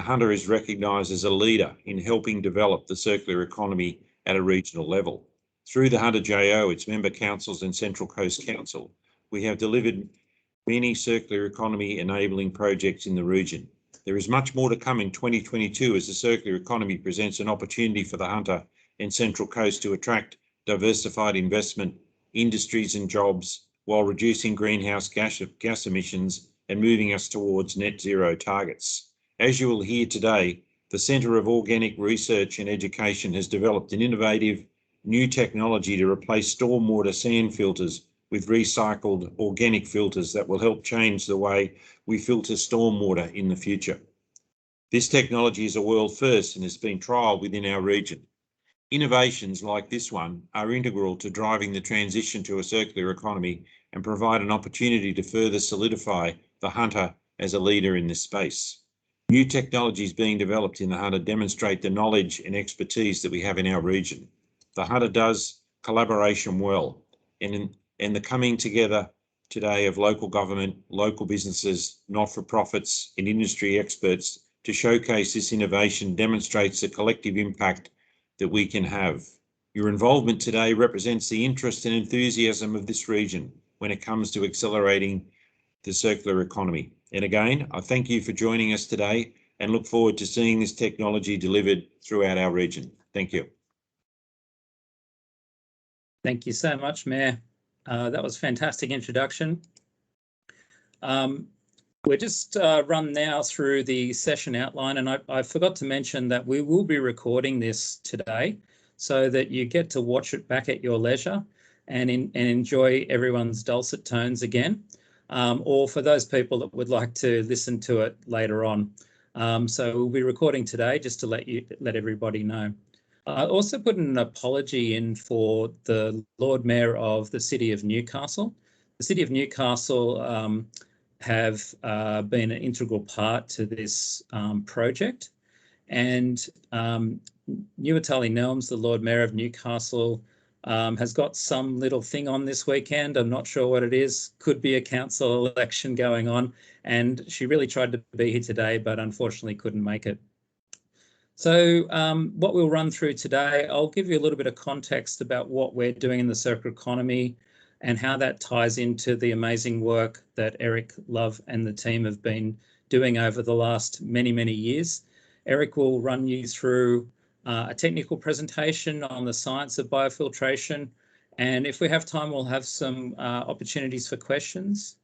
Hunter is recognised as a leader in helping develop the circular economy at a regional level. Through the Hunter JO, its member councils and Central Coast Council, we have delivered many circular economy enabling projects in the region. There is much more to come in 2022 as the circular economy presents an opportunity for the Hunter and Central Coast to attract diversified investment, industries and jobs while reducing greenhouse gas emissions and moving us towards net zero targets. As you will hear today, the Centre of Organic Research and Education has developed an innovative new technology to replace stormwater sand filters with recycled organic filters that will help change the way we filter stormwater in the future. This technology is a world first and has been trialled within our region. Innovations like this one are integral to driving the transition to a circular economy and provide an opportunity to further solidify the Hunter as a leader in this space. New technologies being developed in the Hunter demonstrate the knowledge and expertise that we have in our region. The Hunter does collaboration well, and the coming together today of local government, local businesses, not-for-profits and industry experts to showcase this innovation demonstrates the collective impact that we can have. Your involvement today represents the interest and enthusiasm of this region when it comes to accelerating the circular economy. And again, I thank you for joining us today and look forward to seeing this technology delivered throughout our region. Thank you. Thank you so much, Mayor. That was a fantastic introduction. We're just run now through the session outline, and I forgot to mention that we will be recording this today so that you get to watch it back at your leisure and enjoy everyone's dulcet tones again, or for those people that would like to listen to it later on. So we'll be recording today just to let everybody know. I also put an apology in for the Lord Mayor of the City of Newcastle. The City of Newcastle have been an integral part to this project, and Nuatali Nelms, the Lord Mayor of Newcastle, has got some little thing on this weekend. I'm not sure what it is. Could be a council election going on, and she really tried to be here today, but unfortunately couldn't make it. So what we'll run through today, I'll give you a little bit of context about what we're doing in the circular economy and how that ties into the amazing work that Eric Love and the team have been doing over the last many, many years. Eric will run you through a technical presentation on the science of biofiltration. And if we have time, we'll have some opportunities for questions.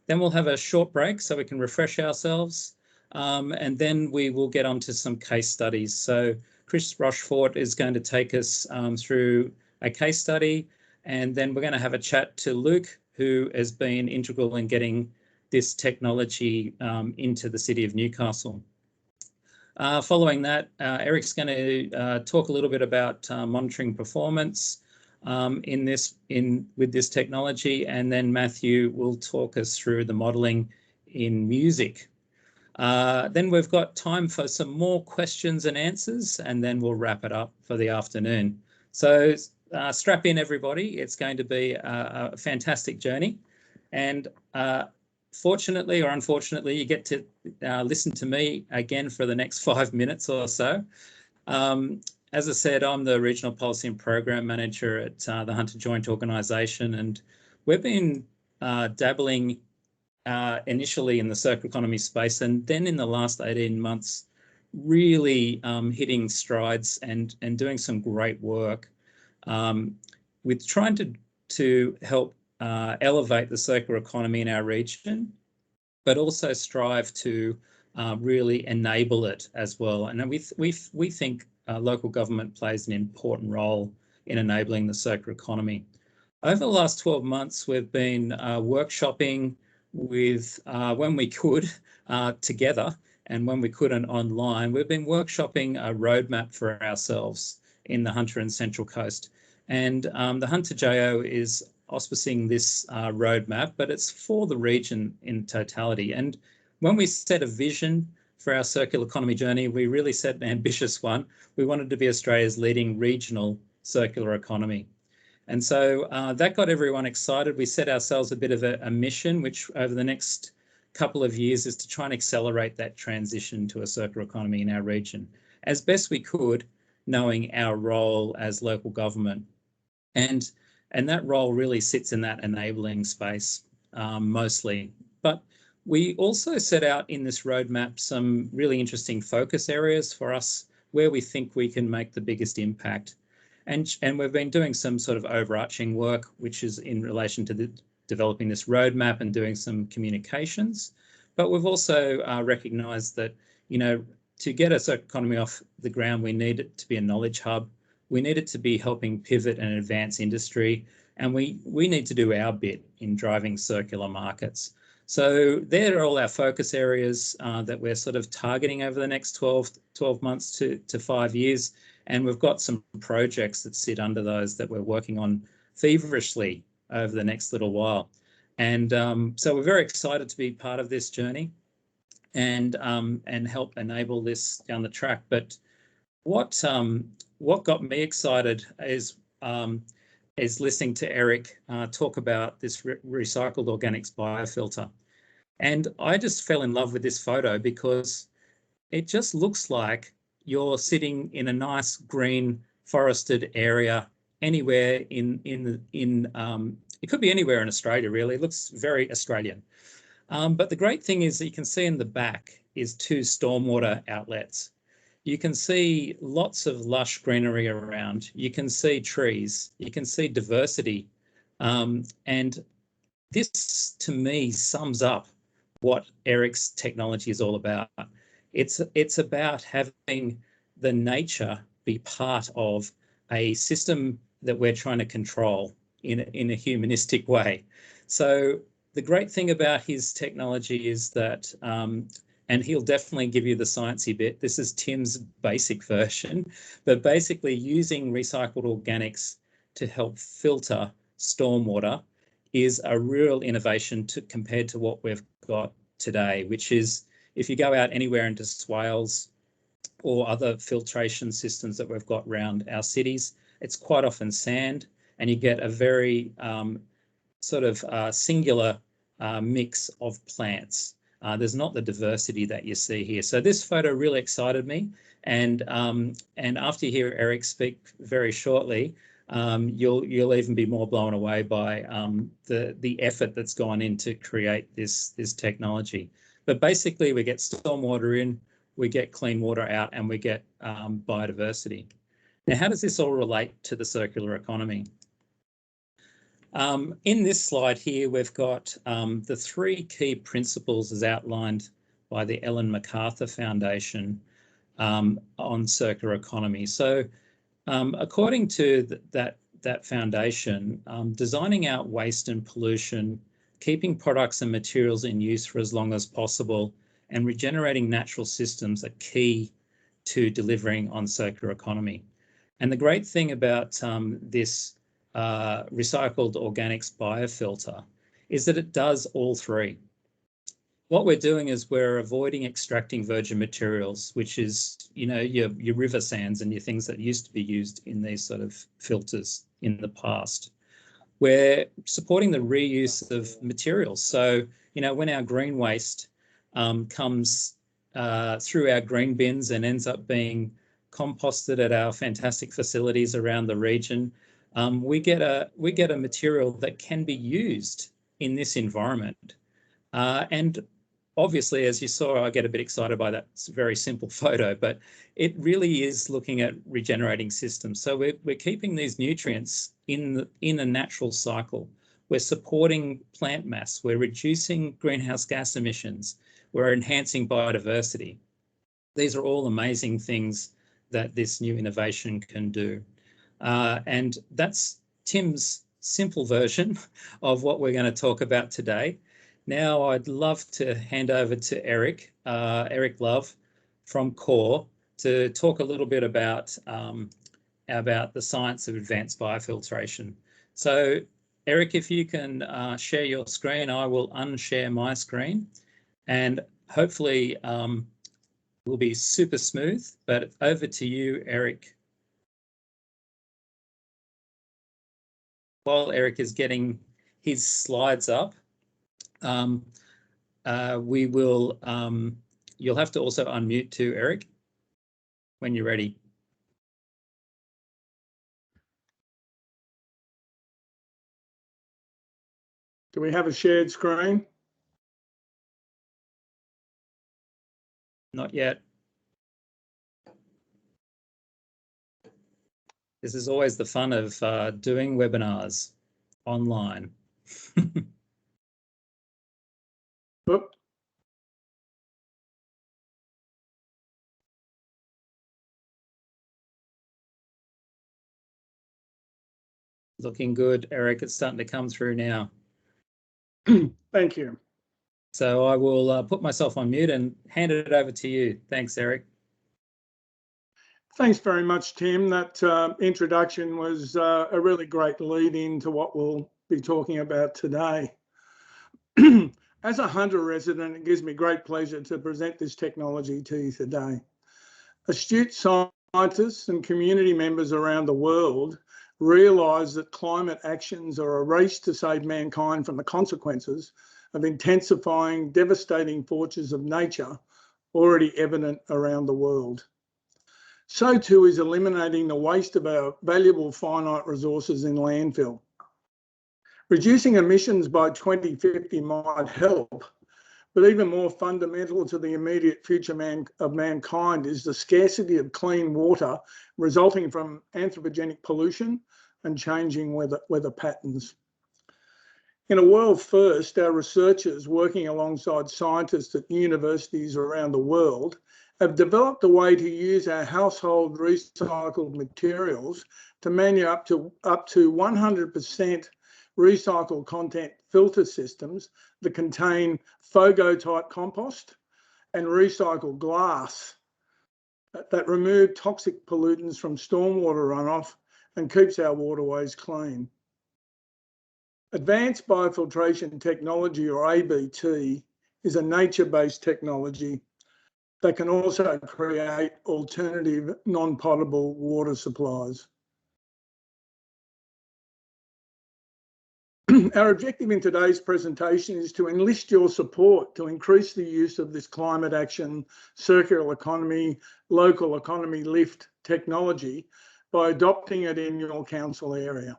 Then we'll have a short break so we can refresh ourselves. And then we will get on to some case studies. So Chris Rochford is going to take us through a case study, and then we're going to have a chat to Luke, who has been integral in getting this technology into the City of Newcastle. Following that, Eric's going to talk a little bit about monitoring performance with this technology, and then Matthew will talk us through the modelling in music. Then we've got time for some more questions and answers, and then we'll wrap it up for the afternoon. So strap in, everybody. It's going to be a fantastic journey. And fortunately or unfortunately, you get to listen to me again for the next 5 minutes or so. As I said, I'm the Regional Policy and Program Manager at the Hunter Joint Organisation, and we've been dabbling initially in the circular economy space, and then in the last 18 months, really hitting strides and doing some great work with trying to help elevate the circular economy in our region, but also strive to really enable it as well. And we think local government plays an important role in enabling the circular economy. Over the last 12 months, we've been workshopping with, when we could, together, and when we couldn't online, we've been workshopping a roadmap for ourselves in the Hunter and Central Coast. And the Hunter JO is auspicing this roadmap, but it's for the region in totality. And when we set a vision for our circular economy journey, we really set an ambitious one. We wanted to be Australia's leading regional circular economy. And so that got everyone excited. We set ourselves a bit of a mission, which over the next couple of years is to try and accelerate that transition to a circular economy in our region as best we could, knowing our role as local government. And that role really sits in that enabling space mostly. But we also set out in this roadmap some really interesting focus areas for us where we think we can make the biggest impact. And we've been doing some sort of overarching work, which is in relation to developing this roadmap and doing some communications. But we've also recognised that, you know, to get a circular economy off the ground, we need it to be a knowledge hub. We need it to be helping pivot and advance industry. And we need to do our bit in driving circular markets. So they're all our focus areas that we're sort of targeting over the next 12 months to 5 years. And we've got some projects that sit under those that we're working on feverishly over the next little while. And so we're very excited to be part of this journey and help enable this down the track. But what got me excited is listening to Eric talk about this recycled organics biofilter. And I just fell in love with this photo because it just looks like you're sitting in a nice green forested area anywhere it could be anywhere in Australia, really. It looks very Australian. But the great thing is that you can see in the back is 2 stormwater outlets. You can see lots of lush greenery around. You can see trees. You can see diversity. And this, to me, sums up what Eric's technology is all about. It's about having the nature be part of a system that we're trying to control in a humanistic way. So the great thing about his technology is that, and he'll definitely give you the sciencey bit, this is Tim's basic version, but basically using recycled organics to help filter stormwater is a real innovation compared to what we've got today, which is if you go out anywhere into swales or other filtration systems that we've got around our cities, it's quite often sand, and you get a very sort of singular mix of plants. There's not the diversity that you see here. So this photo really excited me, and after you hear Eric speak very shortly, you'll even be more blown away by the effort that's gone in to create this technology. But basically, we get stormwater in, we get clean water out, and we get biodiversity. Now, how does this all relate to the circular economy? In this slide here, we've got the 3 key principles as outlined by the Ellen MacArthur Foundation on circular economy. So according to that foundation, designing out waste and pollution, keeping products and materials in use for as long as possible, and regenerating natural systems are key to delivering on circular economy. And the great thing about this recycled organics biofilter is that it does all 3. What we're doing is we're avoiding extracting virgin materials, which is, you know, your river sands and your things that used to be used in these sort of filters in the past. We're supporting the reuse of materials. So, you know, when our green waste comes through our green bins and ends up being composted at our fantastic facilities around the region, we get a material that can be used in this environment. And obviously, as you saw, I get a bit excited by that very simple photo, but it really is looking at regenerating systems. So we're keeping these nutrients in a natural cycle. We're supporting plant mass. We're reducing greenhouse gas emissions. We're enhancing biodiversity. These are all amazing things that this new innovation can do. And that's Tim's simple version of what we're going to talk about today. Now I'd love to hand over to Eric Love from CORE to talk a little bit about the science of advanced biofiltration. So Eric, if you can share your screen, I will unshare my screen, and hopefully will be super smooth, but over to you, Eric. While Eric is getting his slides up, we will, you'll have to also unmute too, Eric, when you're ready. Do we have a shared screen? Not yet. This is always the fun of doing webinars online. Oop. Looking good, Eric. It's starting to come through now. Thank you. So I will put myself on mute and hand it over to you. Thanks, Eric. Thanks very much, Tim. That introduction was a really great lead into what we'll be talking about today. As a Hunter resident, it gives me great pleasure to present this technology to you today. Astute scientists and community members around the world realise that climate actions are a race to save mankind from the consequences of intensifying, devastating forces of nature already evident around the world. So too is eliminating the waste of our valuable finite resources in landfill. Reducing emissions by 2050 might help, but even more fundamental to the immediate future of mankind is the scarcity of clean water resulting from anthropogenic pollution and changing weather patterns. In a world first, our researchers working alongside scientists at universities around the world have developed a way to use our household recycled materials to manufacture up to 100% recycled content filter systems that contain FOGO-type compost and recycled glass that remove toxic pollutants from stormwater runoff and keeps our waterways clean. Advanced biofiltration technology, or ABT, is a nature-based technology that can also create alternative non-potable water supplies. Our objective in today's presentation is to enlist your support to increase the use of this climate action, circular economy, local economy lift technology by adopting it in your council area.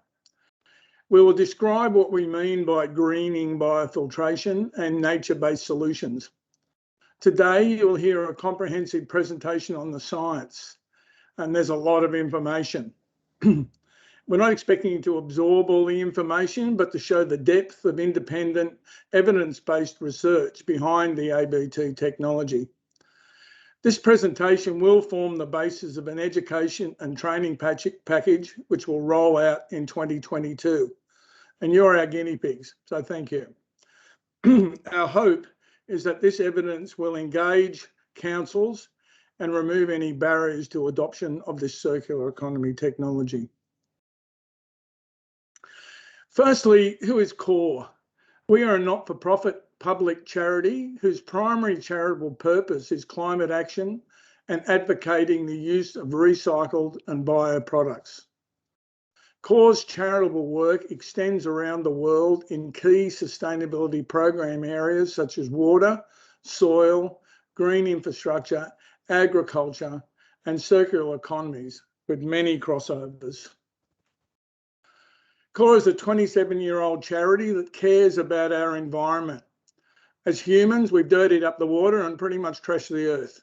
We will describe what we mean by greening biofiltration and nature-based solutions. Today, you'll hear a comprehensive presentation on the science, and there's a lot of information. We're not expecting you to absorb all the information, but to show the depth of independent, evidence-based research behind the ABT technology. This presentation will form the basis of an education and training package, which will roll out in 2022. And you're our guinea pigs, so thank you. Our hope is that this evidence will engage councils and remove any barriers to adoption of this circular economy technology. Firstly, who is CORE? We are a not-for-profit public charity whose primary charitable purpose is climate action and advocating the use of recycled and bio products. CORE's charitable work extends around the world in key sustainability program areas such as water, soil, green infrastructure, agriculture, and circular economies, with many crossovers. CORE is a 27-year-old charity that cares about our environment. As humans, we've dirtied up the water and pretty much trashed the earth.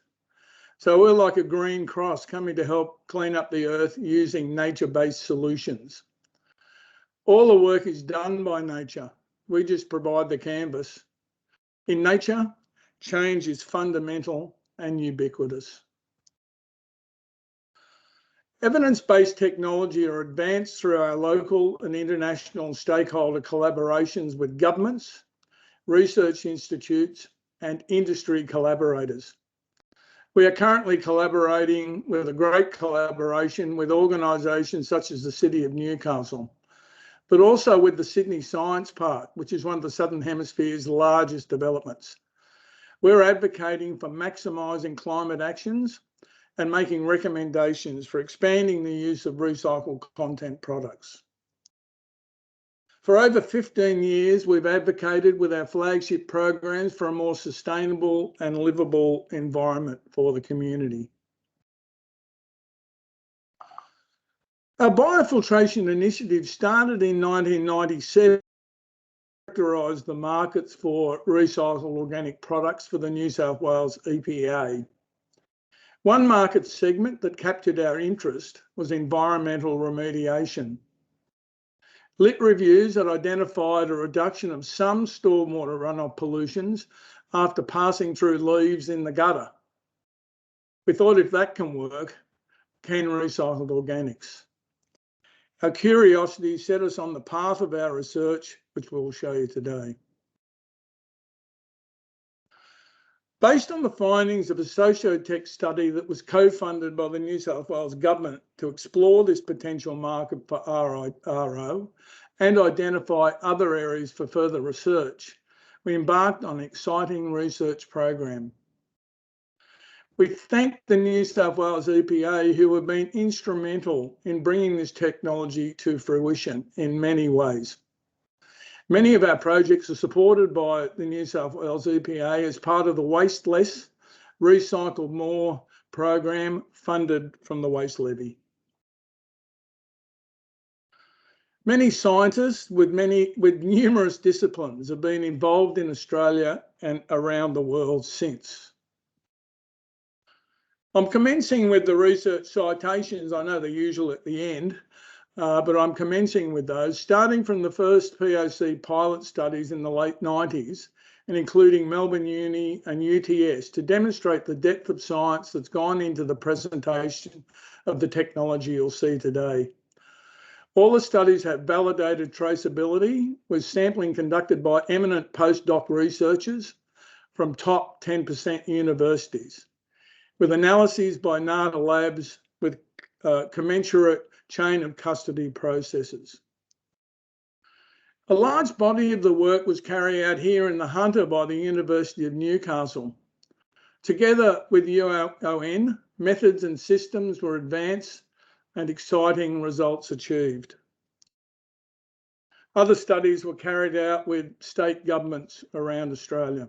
So we're like a green cross coming to help clean up the earth using nature-based solutions. All the work is done by nature. We just provide the canvas. In nature, change is fundamental and ubiquitous. Evidence-based technology are advanced through our local and international stakeholder collaborations with governments, research institutes, and industry collaborators. We are currently collaborating with a great collaboration with organisations such as the City of Newcastle, but also with the Sydney Science Park, which is one of the Southern Hemisphere's largest developments. We're advocating for maximising climate actions and making recommendations for expanding the use of recycled content products. For over 15 years, we've advocated with our flagship programs for a more sustainable and livable environment for the community. Our Biofiltration Initiative started in 1997 to characterise the markets for recycled organic products for the New South Wales EPA. One market segment that captured our interest was environmental remediation. Lit reviews had identified a reduction of some stormwater runoff pollutions after passing through leaves in the gutter. We thought, if that can work, can recycled organics? Our curiosity set us on the path of our research, which we'll show you today. Based on the findings of a socio-tech study that was co-funded by the New South Wales Government to explore this potential market for RO and identify other areas for further research, we embarked on an exciting research program. We thank the New South Wales EPA, who have been instrumental in bringing this technology to fruition in many ways. Many of our projects are supported by the New South Wales EPA as part of the Waste Less, Recycle More program funded from the Waste Levy. Many scientists with numerous disciplines have been involved in Australia and around the world since. I'm commencing with the research citations. I know they're usual at the end, but I'm commencing with those, starting from the first POC pilot studies in the late 90s and including Melbourne Uni and UTS to demonstrate the depth of science that's gone into the presentation of the technology you'll see today. All the studies have validated traceability, with sampling conducted by eminent postdoc researchers from top 10% universities, with analyses by NATA labs with commensurate chain of custody processes. A large body of the work was carried out here in the Hunter by the University of Newcastle. Together with UON, methods and systems were advanced and exciting results achieved. Other studies were carried out with state governments around Australia.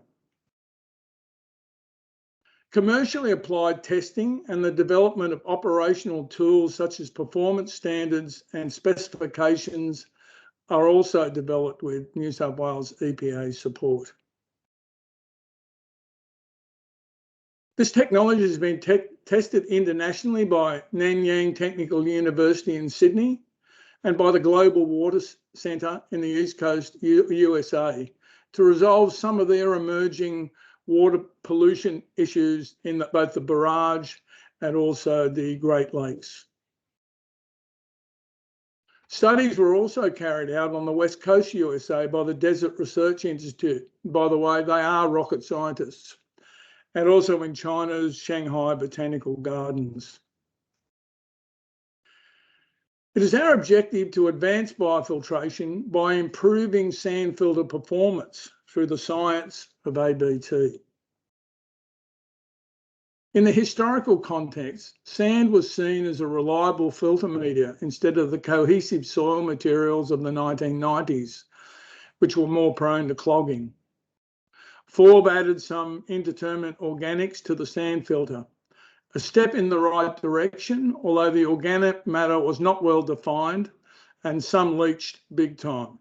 Commercially applied testing and the development of operational tools such as performance standards and specifications are also developed with New South Wales EPA support. This technology has been tested internationally by Nanyang Technical University in Sydney and by the Global Water Centre in the East Coast, USA, to resolve some of their emerging water pollution issues in both the barrage and also the Great Lakes. Studies were also carried out on the West Coast USA by the Desert Research Institute. By the way, they are rocket scientists. And also in China's Shanghai Botanical Gardens. It is our objective to advance biofiltration by improving sand filter performance through the science of ABT. In the historical context, sand was seen as a reliable filter media instead of the cohesive soil materials of the 1990s, which were more prone to clogging. Forbes added some indeterminate organics to the sand filter, a step in the right direction, although the organic matter was not well defined and some leached big time.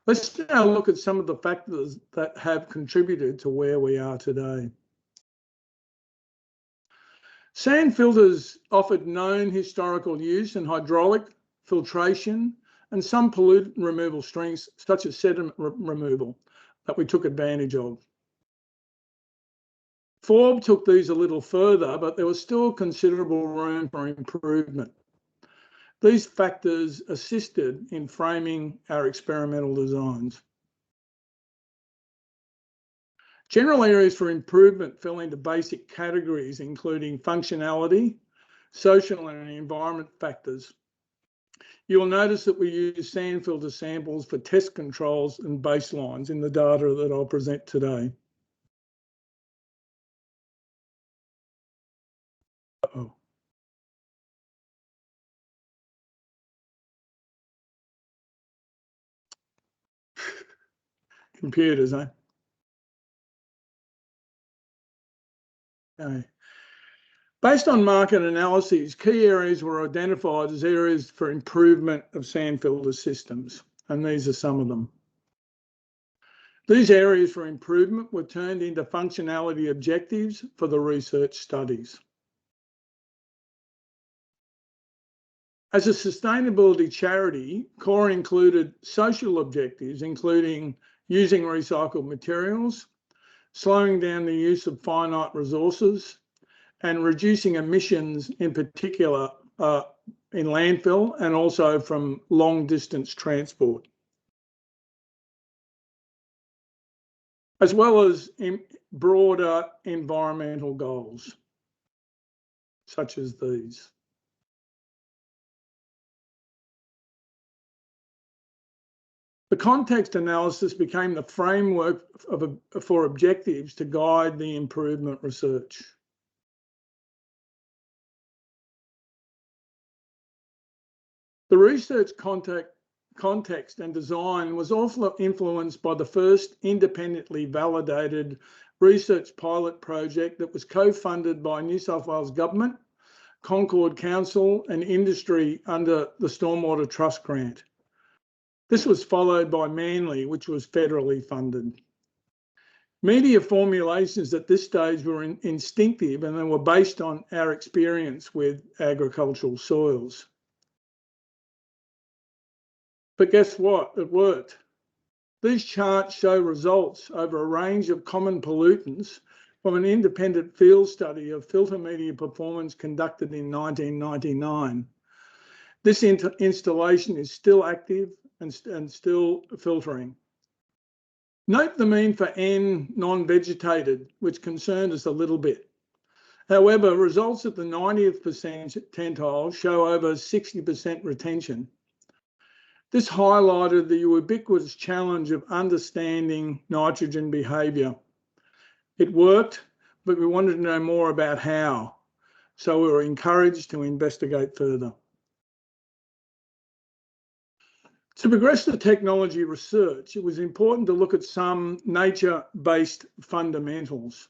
Let's now look at some of the factors that have contributed to where we are today. Sand filters offered known historical use in hydraulic, filtration, and some pollutant removal strengths, such as sediment removal, that we took advantage of. Forbes took these a little further, but there was still considerable room for improvement. These factors assisted in framing our experimental designs. General areas for improvement fell into basic categories, including functionality, social and environment factors. You will notice that we use sand filter samples for test controls and baselines in the data that I'll present today. Computers, eh? Okay. Based on market analyses, key areas were identified as areas for improvement of sand filter systems, and these are some of them. These areas for improvement were turned into functionality objectives for the research studies. As a sustainability charity, CORE included social objectives, including using recycled materials, slowing down the use of finite resources, and reducing emissions, in particular in landfill and also from long distance transport, as well as in broader environmental goals, such as these. The context analysis became the framework for objectives to guide the improvement research. The research context and design was also influenced by the first independently validated research pilot project that was co-funded by New South Wales Government, Concord Council and industry under the Stormwater Trust Grant. This was followed by Manly, which was federally funded. Media formulations at this stage were instinctive and they were based on our experience with agricultural soils. But guess what? It worked. These charts show results over a range of common pollutants from an independent field study of filter media performance conducted in 1999. This installation is still active and still filtering. Note the mean for N non-vegetated, which concerned us a little bit. However, results at the 90th percentile show over 60% retention. This highlighted the ubiquitous challenge of understanding nitrogen behaviour. It worked, but we wanted to know more about how, so we were encouraged to investigate further. To progress the technology research, it was important to look at some nature-based fundamentals.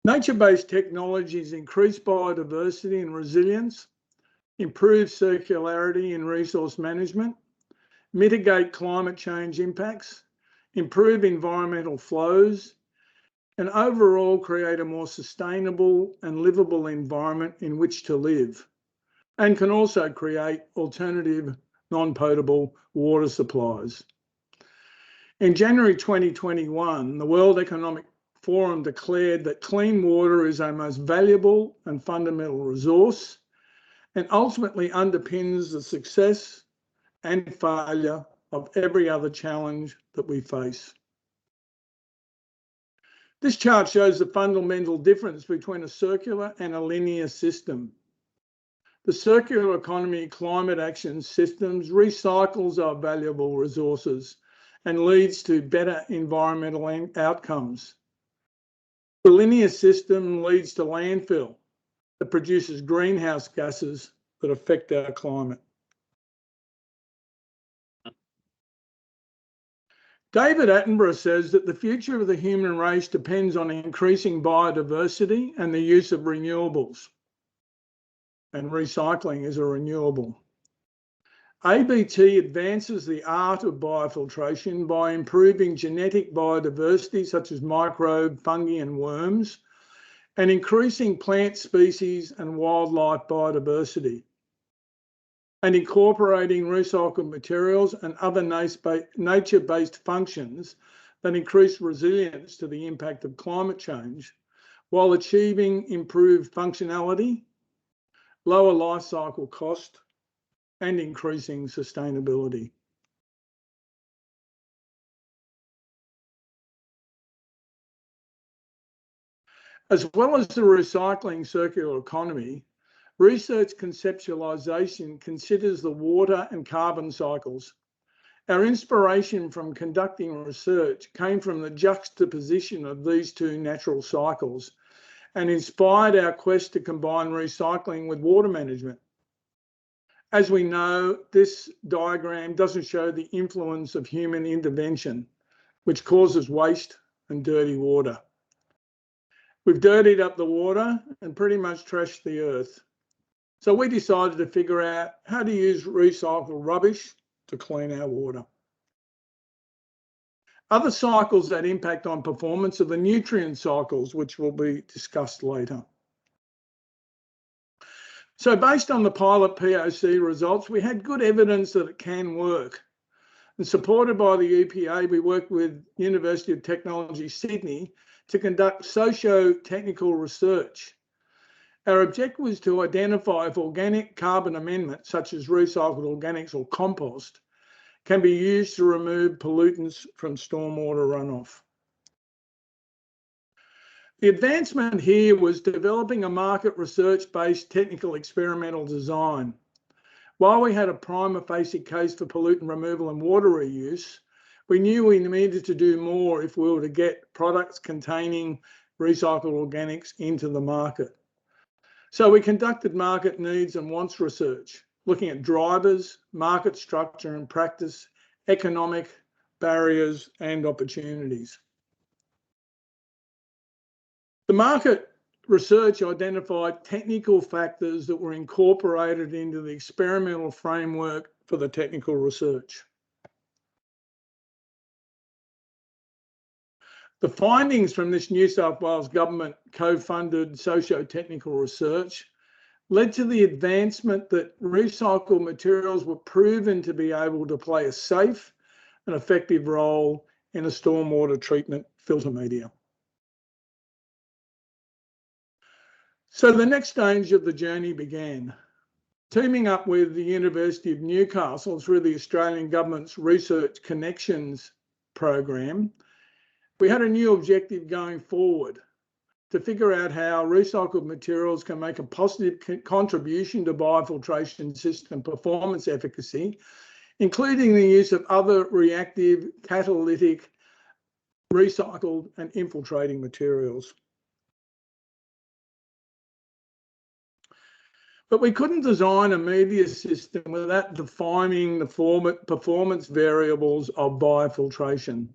Nature-based technologies increase biodiversity and resilience, improve circularity in resource management, mitigate climate change impacts, improve environmental flows, and overall create a more sustainable and livable environment in which to live, and can also create alternative non-potable water supplies. In January 2021, the World Economic Forum declared that clean water is our most valuable and fundamental resource and ultimately underpins the success and failure of every other challenge that we face. This chart shows the fundamental difference between a circular and a linear system. The circular economy climate action systems recycles our valuable resources and leads to better environmental outcomes. The linear system leads to landfill that produces greenhouse gases that affect our climate. David Attenborough says that the future of the human race depends on increasing biodiversity and the use of renewables. And recycling is a renewable. ABT advances the art of biofiltration by improving genetic biodiversity such as microbe, fungi and worms, and increasing plant species and wildlife biodiversity, and incorporating recycled materials and other nature-based functions that increase resilience to the impact of climate change while achieving improved functionality, lower life cycle cost, and increasing sustainability. As well as the recycling circular economy, research conceptualization considers the water and carbon cycles. Our inspiration from conducting research came from the juxtaposition of these two natural cycles and inspired our quest to combine recycling with water management. As we know, this diagram doesn't show the influence of human intervention, which causes waste and dirty water. We've dirtied up the water and pretty much trashed the earth. So we decided to figure out how to use recycled rubbish to clean our water. Other cycles that impact on performance are the nutrient cycles, which will be discussed later. So based on the pilot POC results, we had good evidence that it can work. And supported by the EPA, we worked with University of Technology, Sydney, to conduct socio-technical research. Our objective was to identify if organic carbon amendments, such as recycled organics or compost, can be used to remove pollutants from stormwater runoff. The advancement here was developing a market research-based technical experimental design. While we had a prima facie case for pollutant removal and water reuse, we knew we needed to do more if we were to get products containing recycled organics into the market. So we conducted market needs and wants research, looking at drivers, market structure and practice, economic barriers and opportunities. The market research identified technical factors that were incorporated into the experimental framework for the technical research. The findings from this New South Wales government co-funded socio-technical research led to the advancement that recycled materials were proven to be able to play a safe and effective role in a stormwater treatment filter media. So the next stage of the journey began. Teaming up with the University of Newcastle through the Australian Government's Research Connections program, we had a new objective going forward to figure out how recycled materials can make a positive contribution to biofiltration system performance efficacy, including the use of other reactive, catalytic, recycled and infiltrating materials. But we couldn't design a media system without defining the performance variables of biofiltration.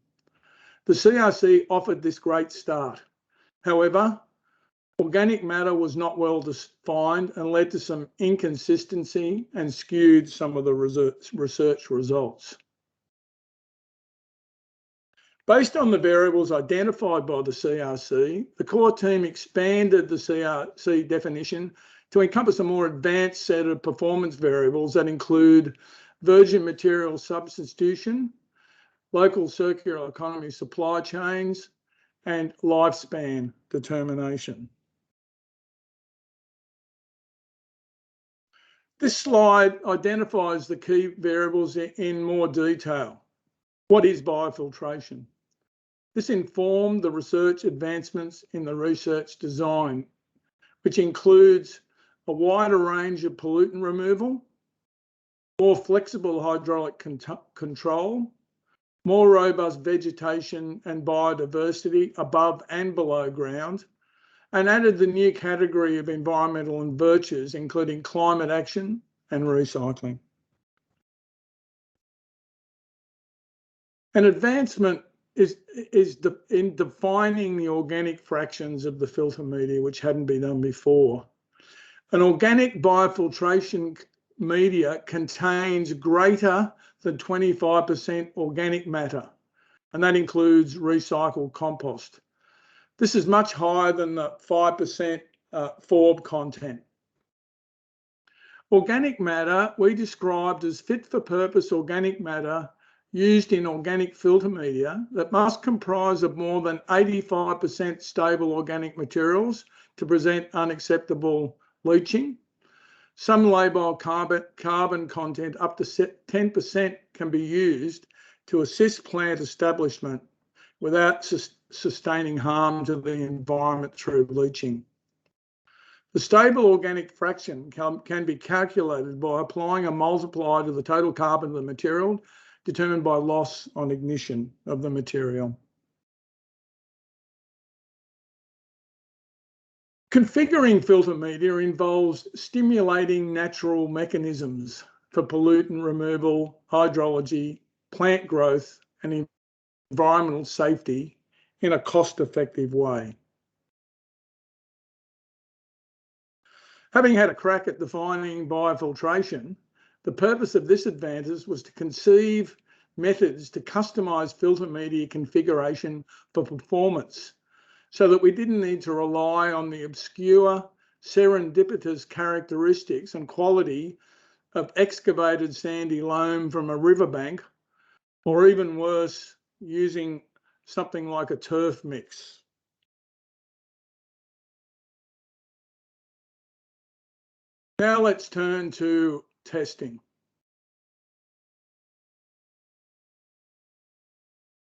The CRC offered this great start. However, organic matter was not well defined and led to some inconsistency and skewed some of the research results. Based on the variables identified by the CRC, the core team expanded the CRC definition to encompass a more advanced set of performance variables that include virgin material substitution, local circular economy supply chains, and lifespan determination. This slide identifies the key variables in more detail. What is biofiltration? This informed the research advancements in the research design, which includes a wider range of pollutant removal, more flexible hydraulic control, more robust vegetation and biodiversity above and below ground, and added the new category of environmental and virtues, including climate action and recycling. An advancement is in defining the organic fractions of the filter media, which hadn't been done before. An organic biofiltration media contains greater than 25% organic matter, and that includes recycled compost. This is much higher than the 5% FORB content. Organic matter we described as fit-for-purpose organic matter used in organic filter media that must comprise of more than 85% stable organic materials to present unacceptable leaching. Some labile carbon content up to 10% can be used to assist plant establishment without sustaining harm to the environment through leaching. The stable organic fraction can be calculated by applying a multiplier to the total carbon of the material, determined by loss on ignition of the material. Configuring filter media involves stimulating natural mechanisms for pollutant removal, hydrology, plant growth, and environmental safety in a cost-effective way. Having had a crack at defining biofiltration, the purpose of this advantage was to conceive methods to customise filter media configuration for performance, so that we didn't need to rely on the obscure, serendipitous characteristics and quality of excavated sandy loam from a riverbank, or even worse, using something like a turf mix. Now let's turn to testing.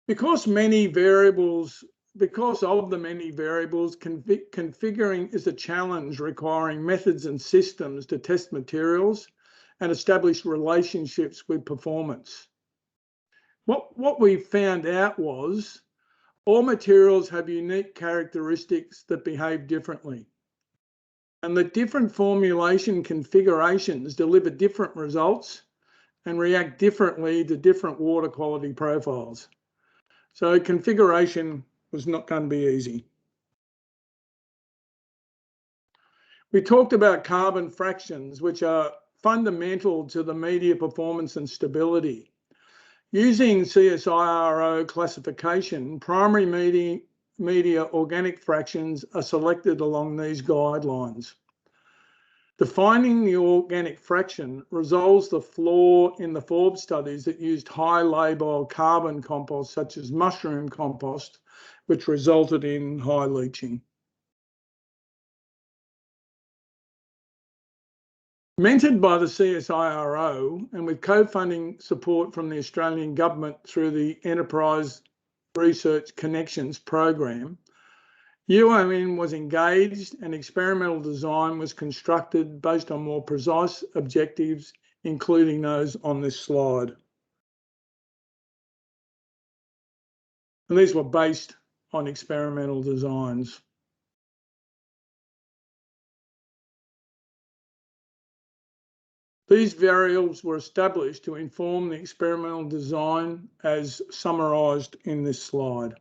Because of the many variables, configuring is a challenge requiring methods and systems to test materials and establish relationships with performance. What we found out was all materials have unique characteristics that behave differently, and the different formulation configurations deliver different results and react differently to different water quality profiles. So configuration was not going to be easy. We talked about carbon fractions, which are fundamental to the media performance and stability. Using CSIRO classification, primary media organic fractions are selected along these guidelines. Defining the organic fraction resolves the flaw in the Forbes studies that used high labile carbon compost, such as mushroom compost, which resulted in high leaching. Mentored by the CSIRO and with co-funding support from the Australian Government through the Enterprise Research Connections program, UON was engaged and experimental design was constructed based on more precise objectives, including those on this slide. And these were based on experimental designs. These variables were established to inform the experimental design as summarised in this slide.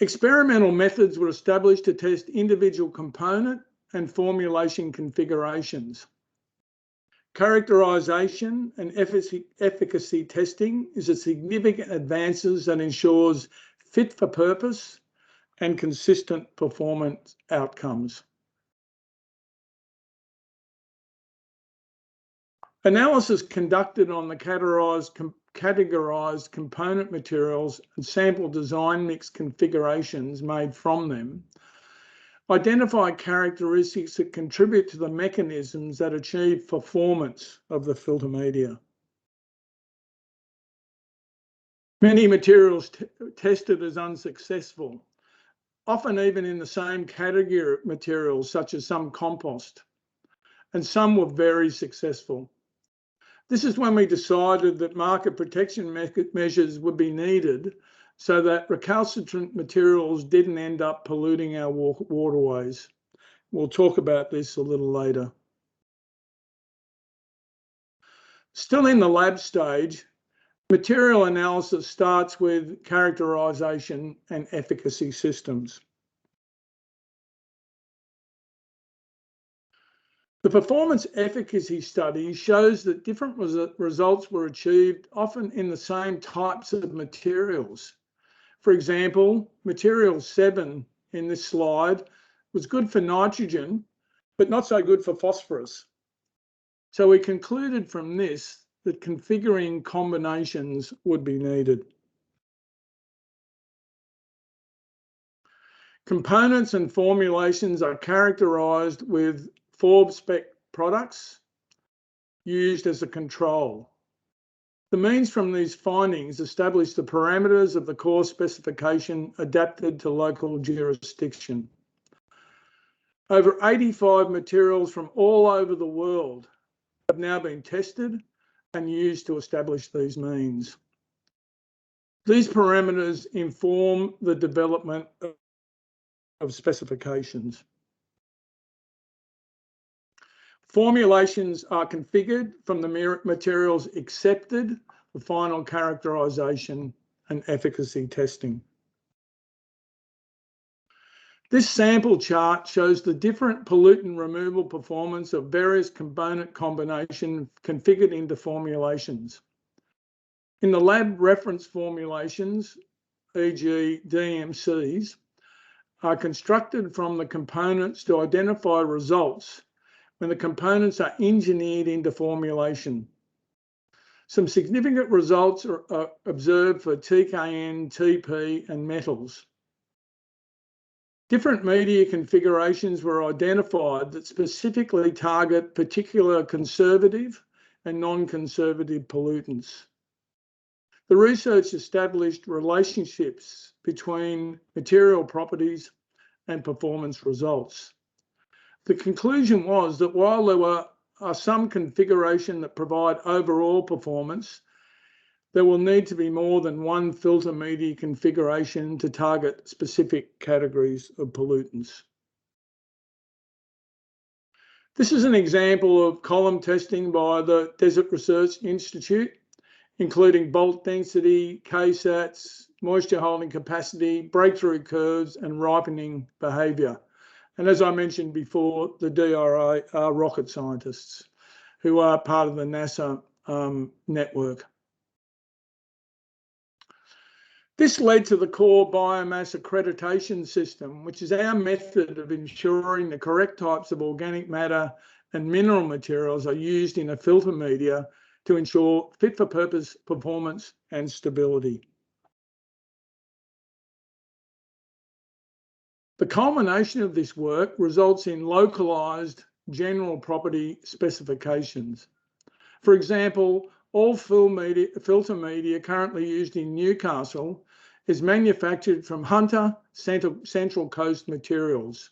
Experimental methods were established to test individual component and formulation configurations. Characterisation and efficacy testing is a significant advance that ensures fit for purpose and consistent performance outcomes. Analysis conducted on the categorised component materials and sample design mix configurations made from them identify characteristics that contribute to the mechanisms that achieve performance of the filter media. Many materials tested as unsuccessful, often even in the same category of materials, such as some compost, and some were very successful. This is when we decided that market protection measures would be needed so that recalcitrant materials didn't end up polluting our waterways. We'll talk about this a little later. Still in the lab stage, material analysis starts with characterisation and efficacy systems. The performance efficacy study shows that different results were achieved, often in the same types of materials. For example, material 7 in this slide was good for nitrogen, but not so good for phosphorus. So we concluded from this that configuring combinations would be needed. Components and formulations are characterised with Forbes spec products used as a control. The means from these findings establish the parameters of the core specification adapted to local jurisdiction. Over 85 materials from all over the world have now been tested and used to establish these means. These parameters inform the development of specifications. Formulations are configured from the materials accepted for final characterisation and efficacy testing. This sample chart shows the different pollutant removal performance of various component combinations configured into formulations. In the lab reference formulations, e.g. DMCs, are constructed from the components to identify results when the components are engineered into formulation. Some significant results are observed for TKN, TP, and metals. Different media configurations were identified that specifically target particular conservative and non-conservative pollutants. The research established relationships between material properties and performance results. The conclusion was that while there are some configurations that provide overall performance, there will need to be more than one filter media configuration to target specific categories of pollutants. This is an example of column testing by the Desert Research Institute, including bulk density, KSATs, moisture holding capacity, breakthrough curves, and ripening behaviour. And as I mentioned before, the DRA are rocket scientists who are part of the NASA network. This led to the core biomass accreditation system, which is our method of ensuring the correct types of organic matter and mineral materials are used in a filter media to ensure fit for purpose performance and stability. The culmination of this work results in localised general property specifications. For example, all filter media currently used in Newcastle is manufactured from Hunter Central Coast materials.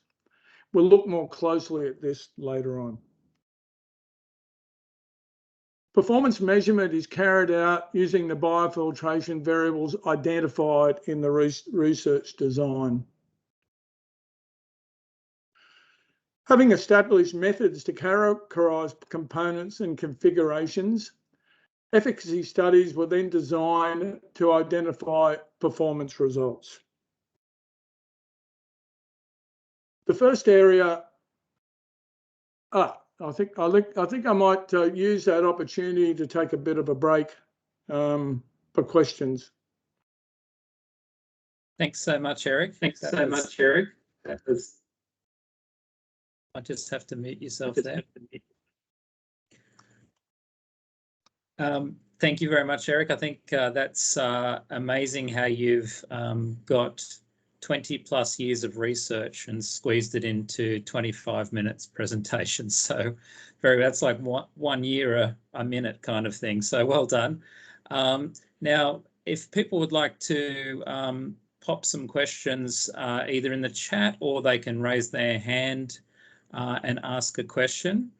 We'll look more closely at this later on. Performance measurement is carried out using the biofiltration variables identified in the research design. Having established methods to characterise components and configurations, efficacy studies were then designed to identify performance results. The first area, I think I might use that opportunity to take a bit of a break for questions. Thanks so much, Eric. That was... I just have to mute yourself there. Thank you very much, Eric. I think that's amazing how you've got 20 plus years of research and squeezed it into 25 minutes presentation. So that's like 1 year a minute kind of thing. So well done. Now, if people would like to pop some questions either in the chat or they can raise their hand and ask a question.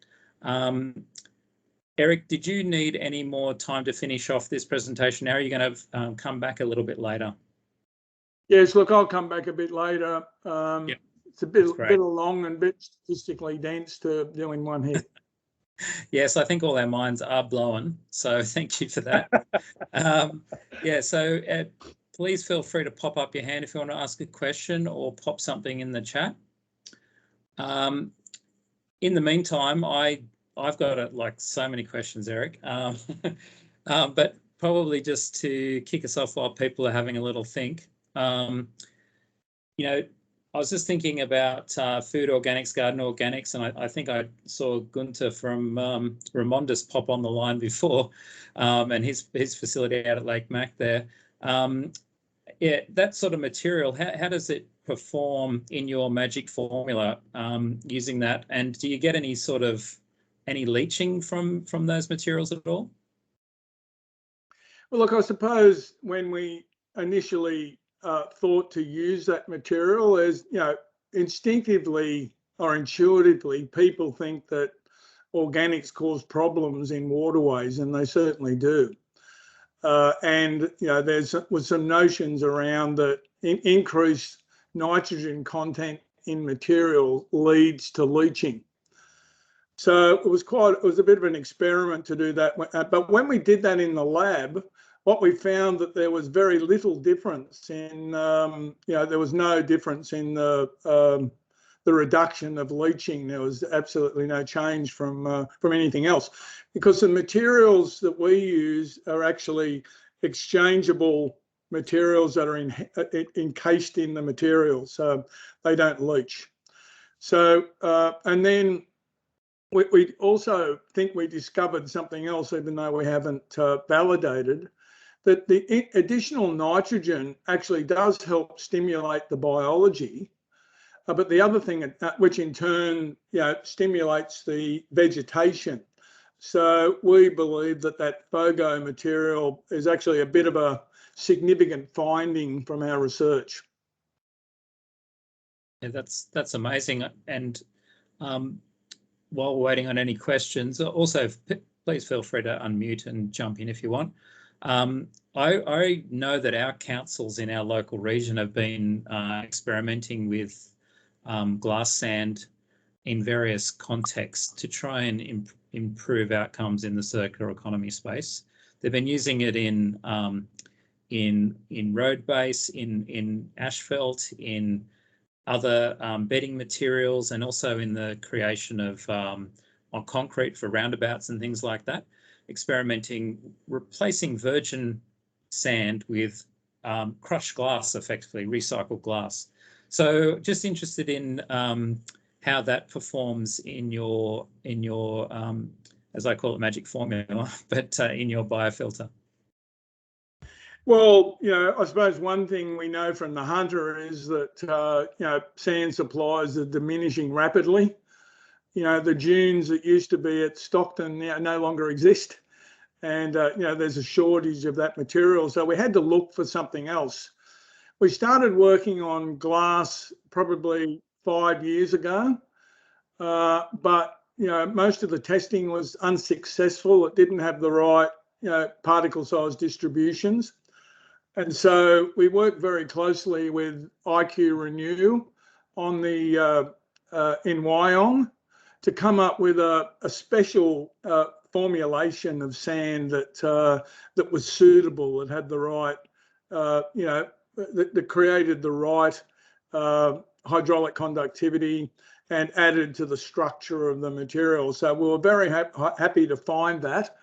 Eric, did you need any more time to finish off this presentation? Now, are you going to come back a little bit later? Yes, look, I'll come back a bit later. Yep. It's a bit long and a bit statistically dense to do in one hit. Yes, I think all our minds are blown. So thank you for that. Yeah, so please feel free to pop up your hand if you want to ask a question or pop something in the chat. In the meantime, I've got like so many questions, Eric, but probably just to kick us off while people are having a little think. You know, I was just thinking about food organics, garden organics, and I think I saw Gunther from Remondis pop on the line before, and his facility out at Lake Mac there. Yeah, that sort of material, how does it perform in your magic formula using that? And do you get any leaching from those materials at all? Well, look, I suppose when we initially thought to use that material, as you know, instinctively or intuitively, people think that organics cause problems in waterways, and they certainly do. And you know, was some notions around that increased nitrogen content in material leads to leaching. So it was a bit of an experiment to do that. But when we did that in the lab, what we found that there was very little difference in, there was no difference in the reduction of leaching. There was absolutely no change from anything else, because the materials that we use are actually exchangeable materials that are encased in the material, so they don't leach. So, and then we also think we discovered something else, even though we haven't validated, that the additional nitrogen actually does help stimulate the biology. But the other thing, which in turn stimulates the vegetation. So we believe that FOGO material is actually a bit of a significant finding from our research. Yeah, that's amazing. And while we're waiting on any questions, also please feel free to unmute and jump in if you want. I know that our councils in our local region have been experimenting with glass sand in various contexts to try and improve outcomes in the circular economy space. They've been using it in road base, in asphalt, in other bedding materials, and also in the creation of on concrete for roundabouts and things like that, experimenting, replacing virgin sand with crushed glass, effectively recycled glass. So just interested in how that performs in your as I call it, magic formula, but in your biofilter. Well, I suppose one thing we know from the Hunter is that, sand supplies are diminishing rapidly. The dunes that used to be at Stockton now no longer exist. And, there's a shortage of that material. So we had to look for something else. We started working on glass probably 5 years ago, but, most of the testing was unsuccessful. It didn't have the right, particle size distributions. And so we worked very closely with IQ Renew on the in Wyong to come up with a special formulation of sand that was suitable, that had the right, that created the right hydraulic conductivity and added to the structure of the material. So we were very happy to find that.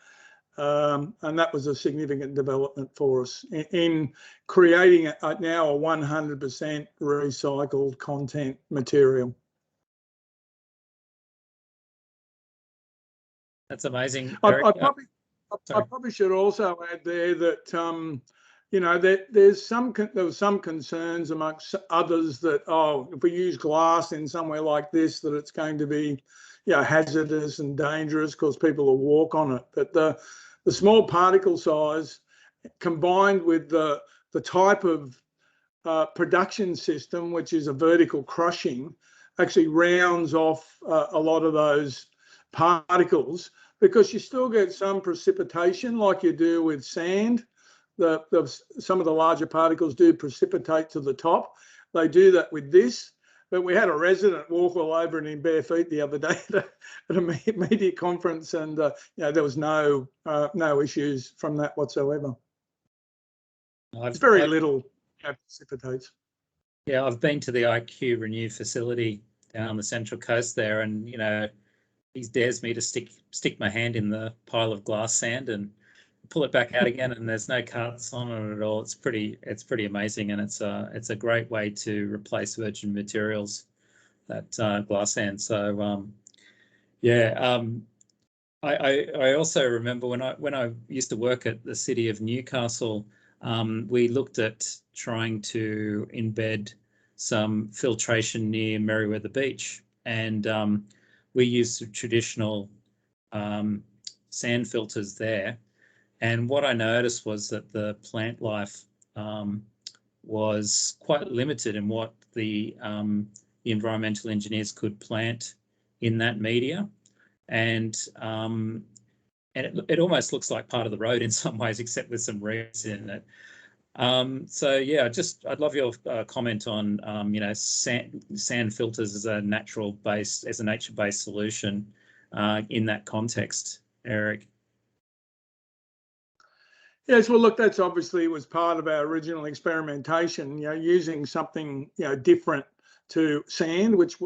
And that was a significant development for us in creating now a 100% recycled content material. That's amazing. I probably should also add there that there was some concerns amongst others that, if we use glass in somewhere like this, that it's going to be hazardous and dangerous because people will walk on it. But the small particle size combined with the type of production system, which is a vertical crushing, actually rounds off a lot of those particles, because you still get some precipitation like you do with sand. Some of the larger particles do precipitate to the top. They do that with this. But we had a resident walk all over it in bare feet the other day at a media conference, and there was no issues from that whatsoever. It's very little precipitates. Yeah, I've been to the IQ Renew facility down on the Central Coast there, and he dares me to stick my hand in the pile of glass sand and pull it back out again, and there's no cuts on it at all. It's pretty amazing, and it's a great way to replace virgin materials, that glass sand. So I also remember when I used to work at the City of Newcastle, we looked at trying to embed some filtration near Merewether Beach, and we used traditional sand filters there. And what I noticed was that the plant life was quite limited in what the environmental engineers could plant in that media. And it almost looks like part of the road in some ways, except with some reeds in it. So yeah, I'd love your comment on sand filters as a nature-based solution in that context, Eric. Yes, well, look, that's obviously was part of our original experimentation. Using something different to sand, which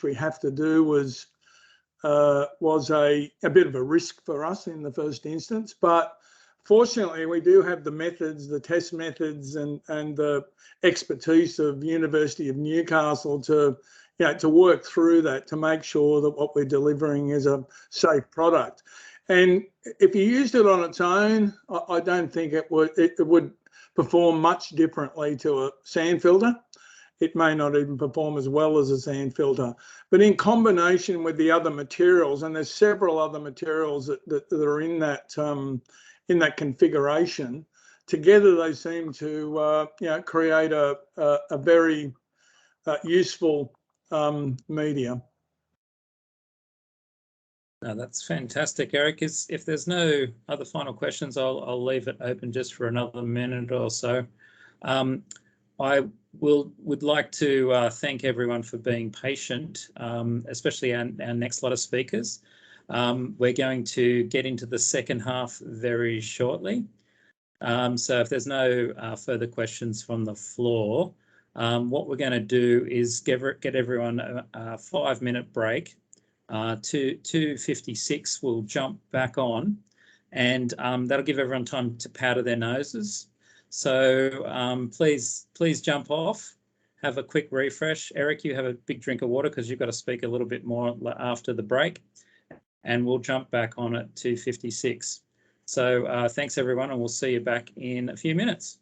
we have to do, was a bit of a risk for us in the first instance. But fortunately, we do have the methods, the test methods, and the expertise of University of Newcastle to work through that, to make sure that what we're delivering is a safe product. And if you used it on its own, I don't think it would perform much differently to a sand filter. It may not even perform as well as a sand filter. But in combination with the other materials, and there's several other materials that are in that configuration, together they seem to create a very useful media. No, that's fantastic, Eric. If there's no other final questions, I'll leave it open just for another minute or so. I would like to thank everyone for being patient, especially our next lot of speakers. We're going to get into the second half very shortly. So if there's no further questions from the floor, what we're going to do is get everyone a 5-minute break. 2:56 we'll jump back on, and that'll give everyone time to powder their noses. So please jump off, have a quick refresh. Eric, you have a big drink of water because you've got to speak a little bit more after the break, and we'll jump back on at 2:56. So thanks everyone, and we'll see you back in a few minutes.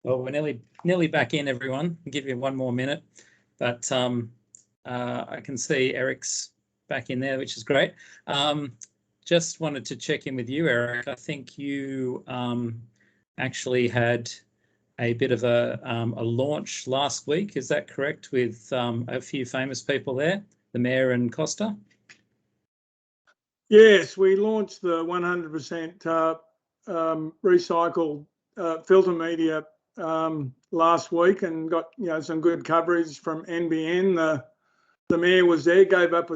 Well, we're nearly back in, everyone. I'll give you one more minute, but I can see Eric's back in there, which is great. Just wanted to check in with you, Eric. I think you actually had a bit of a launch last week. Is that correct? With a few famous people there, the Mayor and Costa? Yes, we launched the 100% recycled filter media last week and got some good coverage from NBN. The Mayor was there, gave up her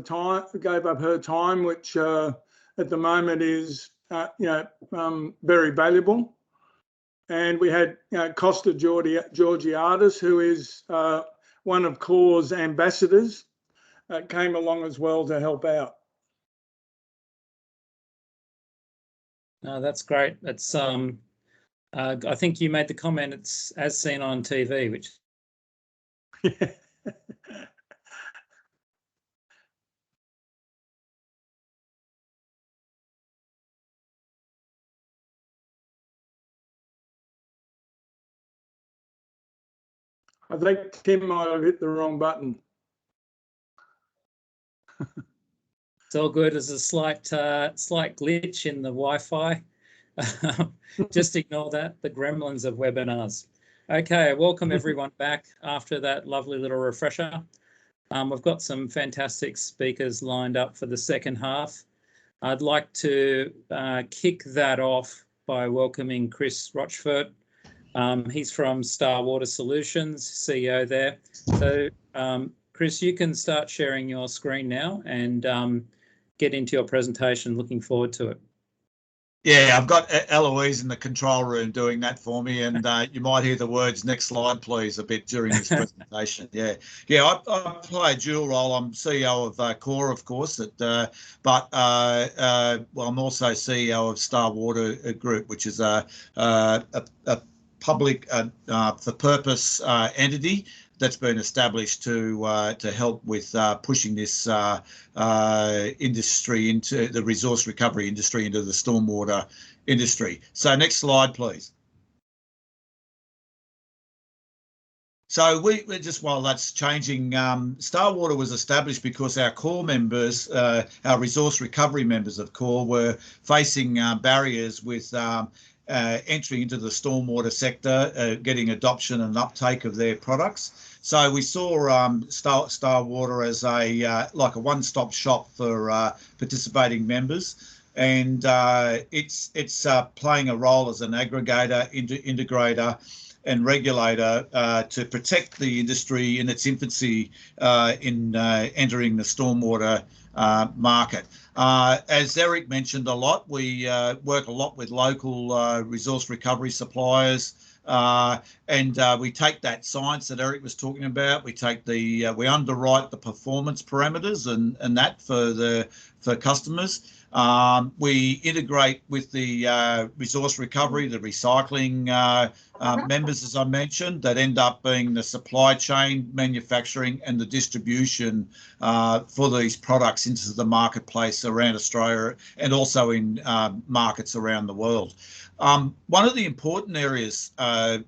time, which at the moment is very valuable. And we had Costa Georgiadis, who is one of CORE's ambassadors, came along as well to help out. No, that's great. That's I think you made the comment it's as seen on TV, which I think Tim might have hit the wrong button. it's all good. There's a slight glitch in the Wi-Fi. Just ignore that. The gremlins of webinars. Okay, welcome everyone back after that lovely little refresher. We've got some fantastic speakers lined up for the second half. I'd like to kick that off by welcoming Chris Rochford. He's from Star Water Solutions, CEO there. So, Chris, you can start sharing your screen now and get into your presentation. Looking forward to it. Yeah, I've got Eloise in the control room doing that for me, and you might hear the words "next slide, please" a bit during this presentation. Yeah, I play a dual role. I'm CEO of CORE, of course, well, I'm also CEO of Star Water Group, which is a public for purpose entity that's been established to help with pushing this industry into the resource recovery industry, into the stormwater industry. So next slide, please. So we just, while that's changing, Star Water was established because our CORE members, our resource recovery members of CORE, were facing barriers with entry into the stormwater sector, getting adoption and uptake of their products. So we saw Star Water as like a one-stop shop for participating members, and it's playing a role as an aggregator, integrator, and regulator to protect the industry in its infancy in entering the stormwater market. As Eric mentioned a lot, we work a lot with local resource recovery suppliers, and we take that science that Eric was talking about. We take we underwrite the performance parameters and that for customers. We integrate with the resource recovery, the recycling members, as I mentioned, that end up being the supply chain, manufacturing, and the distribution for these products into the marketplace around Australia and also in markets around the world. One of the important areas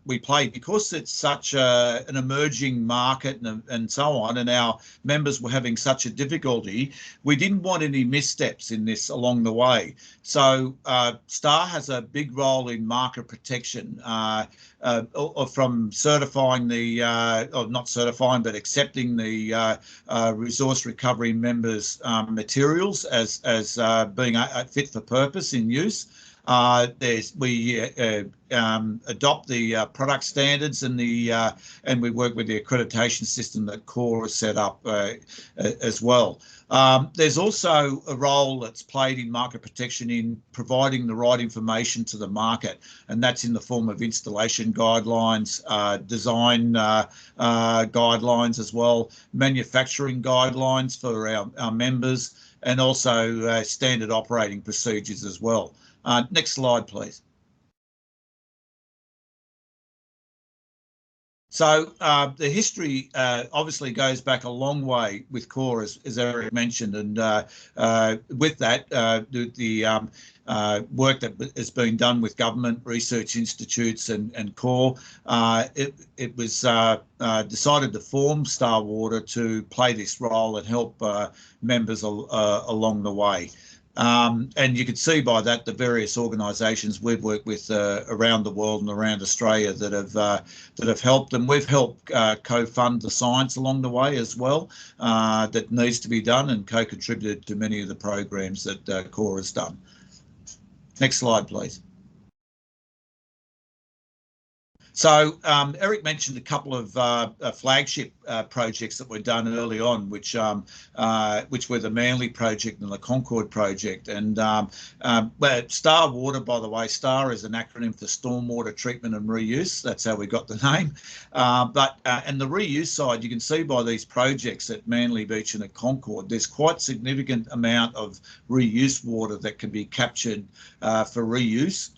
we play, because it's such an emerging market and so on, and our members were having such a difficulty, we didn't want any missteps in this along the way. So STAR has a big role in market protection, from certifying or not certifying, but accepting the resource recovery members' materials as being fit for purpose in use. We adopt the product standards and we work with the accreditation system that CORE has set up as well. There's also a role that's played in market protection in providing the right information to the market, and that's in the form of installation guidelines, design guidelines as well, manufacturing guidelines for our members, and also standard operating procedures as well. Next slide, please. So the history obviously goes back a long way with core, as Eric mentioned, and with that, the work that has been done with government research institutes and core, it was decided to form Starwater to play this role and help members along the way. And you can see by that the various organisations we've worked with around the world and around Australia that have helped, and we've helped co-fund the science along the way as well that needs to be done, and co-contributed to many of the programs that core has done. Next slide, please. So Eric mentioned a couple of flagship projects that were done early on, which were the Manly project and the Concord project. And Starwater, by the way, STAR is an acronym for Stormwater Treatment and Reuse. That's how we got the name. And the reuse side, you can see by these projects at Manly Beach and at Concord, there's quite significant amount of reuse water that can be captured for reuse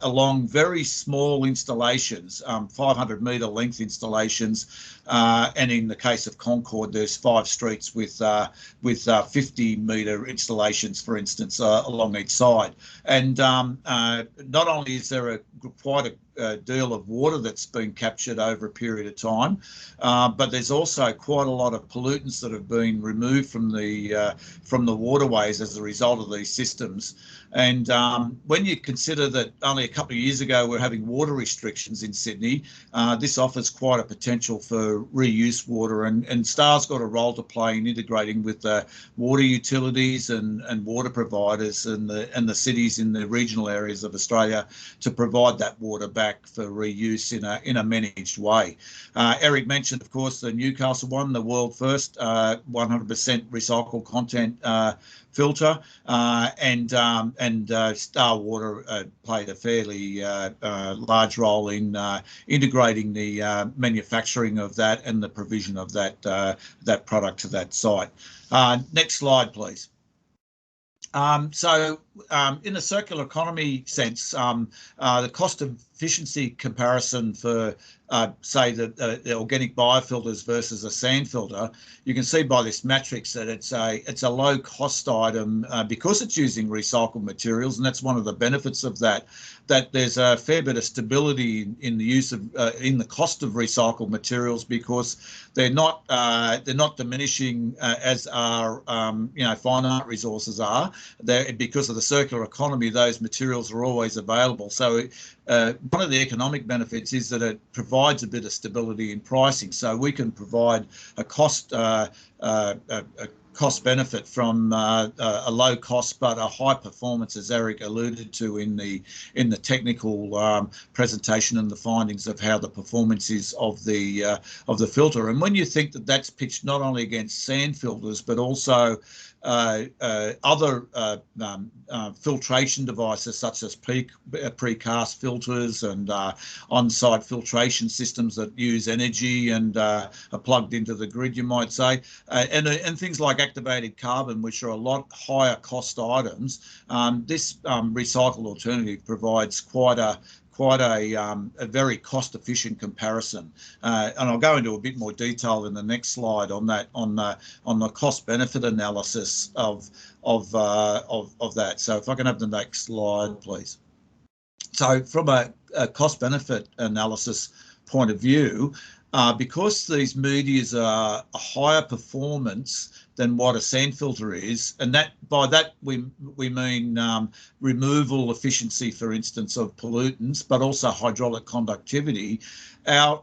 along very small installations. 500 metre length installations, and in the case of Concord, there's 5 streets with 50 metre installations, for instance, along each side. And not only is there quite a deal of water that's been captured over a period of time, but there's also quite a lot of pollutants that have been removed from the waterways as a result of these systems. And when you consider that only a couple of years ago we're having water restrictions in Sydney, this offers quite a potential for reuse water, and STAR's got a role to play in integrating with the water utilities and water providers and the cities in the regional areas of Australia to provide that water back for reuse in a managed way. Eric mentioned, of course, the Newcastle one, the world first 100% recycled content filter, and Starwater played a fairly large role in integrating the manufacturing of that and the provision of that product to that site. Next slide, please. So in a circular economy sense, the cost efficiency comparison for say the organic biofilters versus a sand filter, you can see by this matrix that it's a low cost item because it's using recycled materials, and that's one of the benefits of that there's a fair bit of stability in the use of in the cost of recycled materials, because they're not diminishing as our finite resources are. Because of the circular economy, those materials are always available. So one of the economic benefits is that it provides a bit of stability in pricing. So we can provide a cost benefit from a low cost but a high performance, as Eric alluded to in the technical presentation and the findings of how the performance is of the filter. And when you think that that's pitched not only against sand filters but also other filtration devices such as precast filters and on-site filtration systems that use energy and are plugged into the grid, you might say, and things like activated carbon, which are a lot higher cost items, this recycled alternative provides quite a very cost-efficient comparison, and I'll go into a bit more detail in the next slide on that, on the cost-benefit analysis of that. So if I can have the next slide, please. So from a cost-benefit analysis point of view, because these medias are a higher performance than what a sand filter is, and that by that we mean removal efficiency, for instance, of pollutants, but also hydraulic conductivity. Our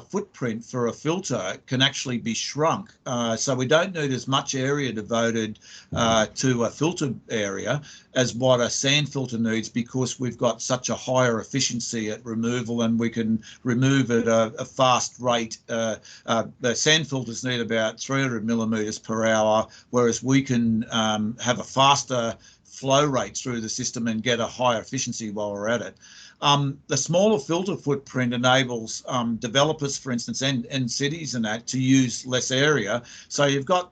footprint for a filter can actually be shrunk, so we don't need as much area devoted to a filter area as what a sand filter needs, because we've got such a higher efficiency at removal, and we can remove at a fast rate. The sand filters need about 300 millimetres per hour, whereas we can have a faster flow rate through the system and get a higher efficiency while we're at it. The smaller filter footprint enables developers, for instance, and cities and that to use less area. So you've got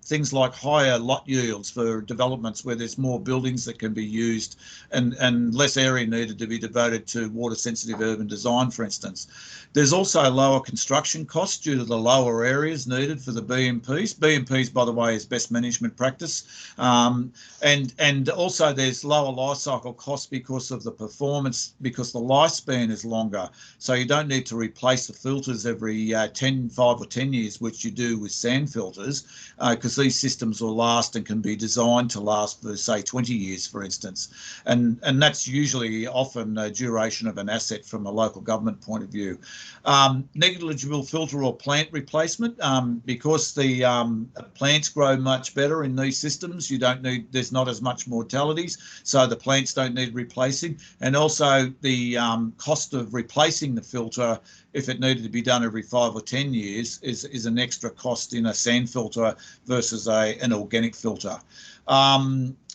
things like higher lot yields for developments where there's more buildings that can be used and less area needed to be devoted to water sensitive urban design, for instance. There's also lower construction costs due to the lower areas needed for the BMPs. BMPs, by the way, is best management practice. And also there's lower life cycle costs because of the performance, because the lifespan is longer. So you don't need to replace the filters every 5 or 10 years, which you do with sand filters, because these systems will last and can be designed to last for, say, 20 years, for instance. And that's usually often a duration of an asset from a local government point of view. Negligible filter or plant replacement, because the plants grow much better in these systems. There's not as much mortalities, so the plants don't need replacing. And also the cost of replacing the filter, if it needed to be done every 5 or 10 years, is an extra cost in a sand filter versus an organic filter.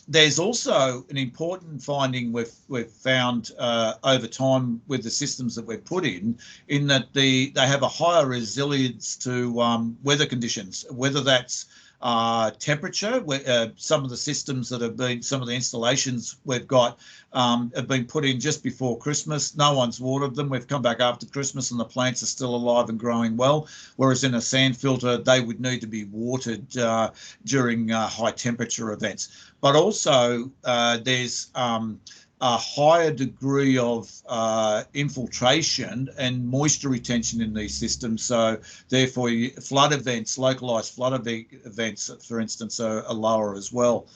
There's also an important finding we've found over time with the systems that we've put in that they have a higher resilience to weather conditions, whether that's temperature. Some of the systems that have been, some of the installations we've got have been put in just before Christmas. No one's watered them. We've come back after Christmas and the plants are still alive and growing well. Whereas in a sand filter, they would need to be watered during high temperature events. But also there's a higher degree of infiltration and moisture retention in these systems. So therefore flood events, localised flood events, for instance, are lower as well.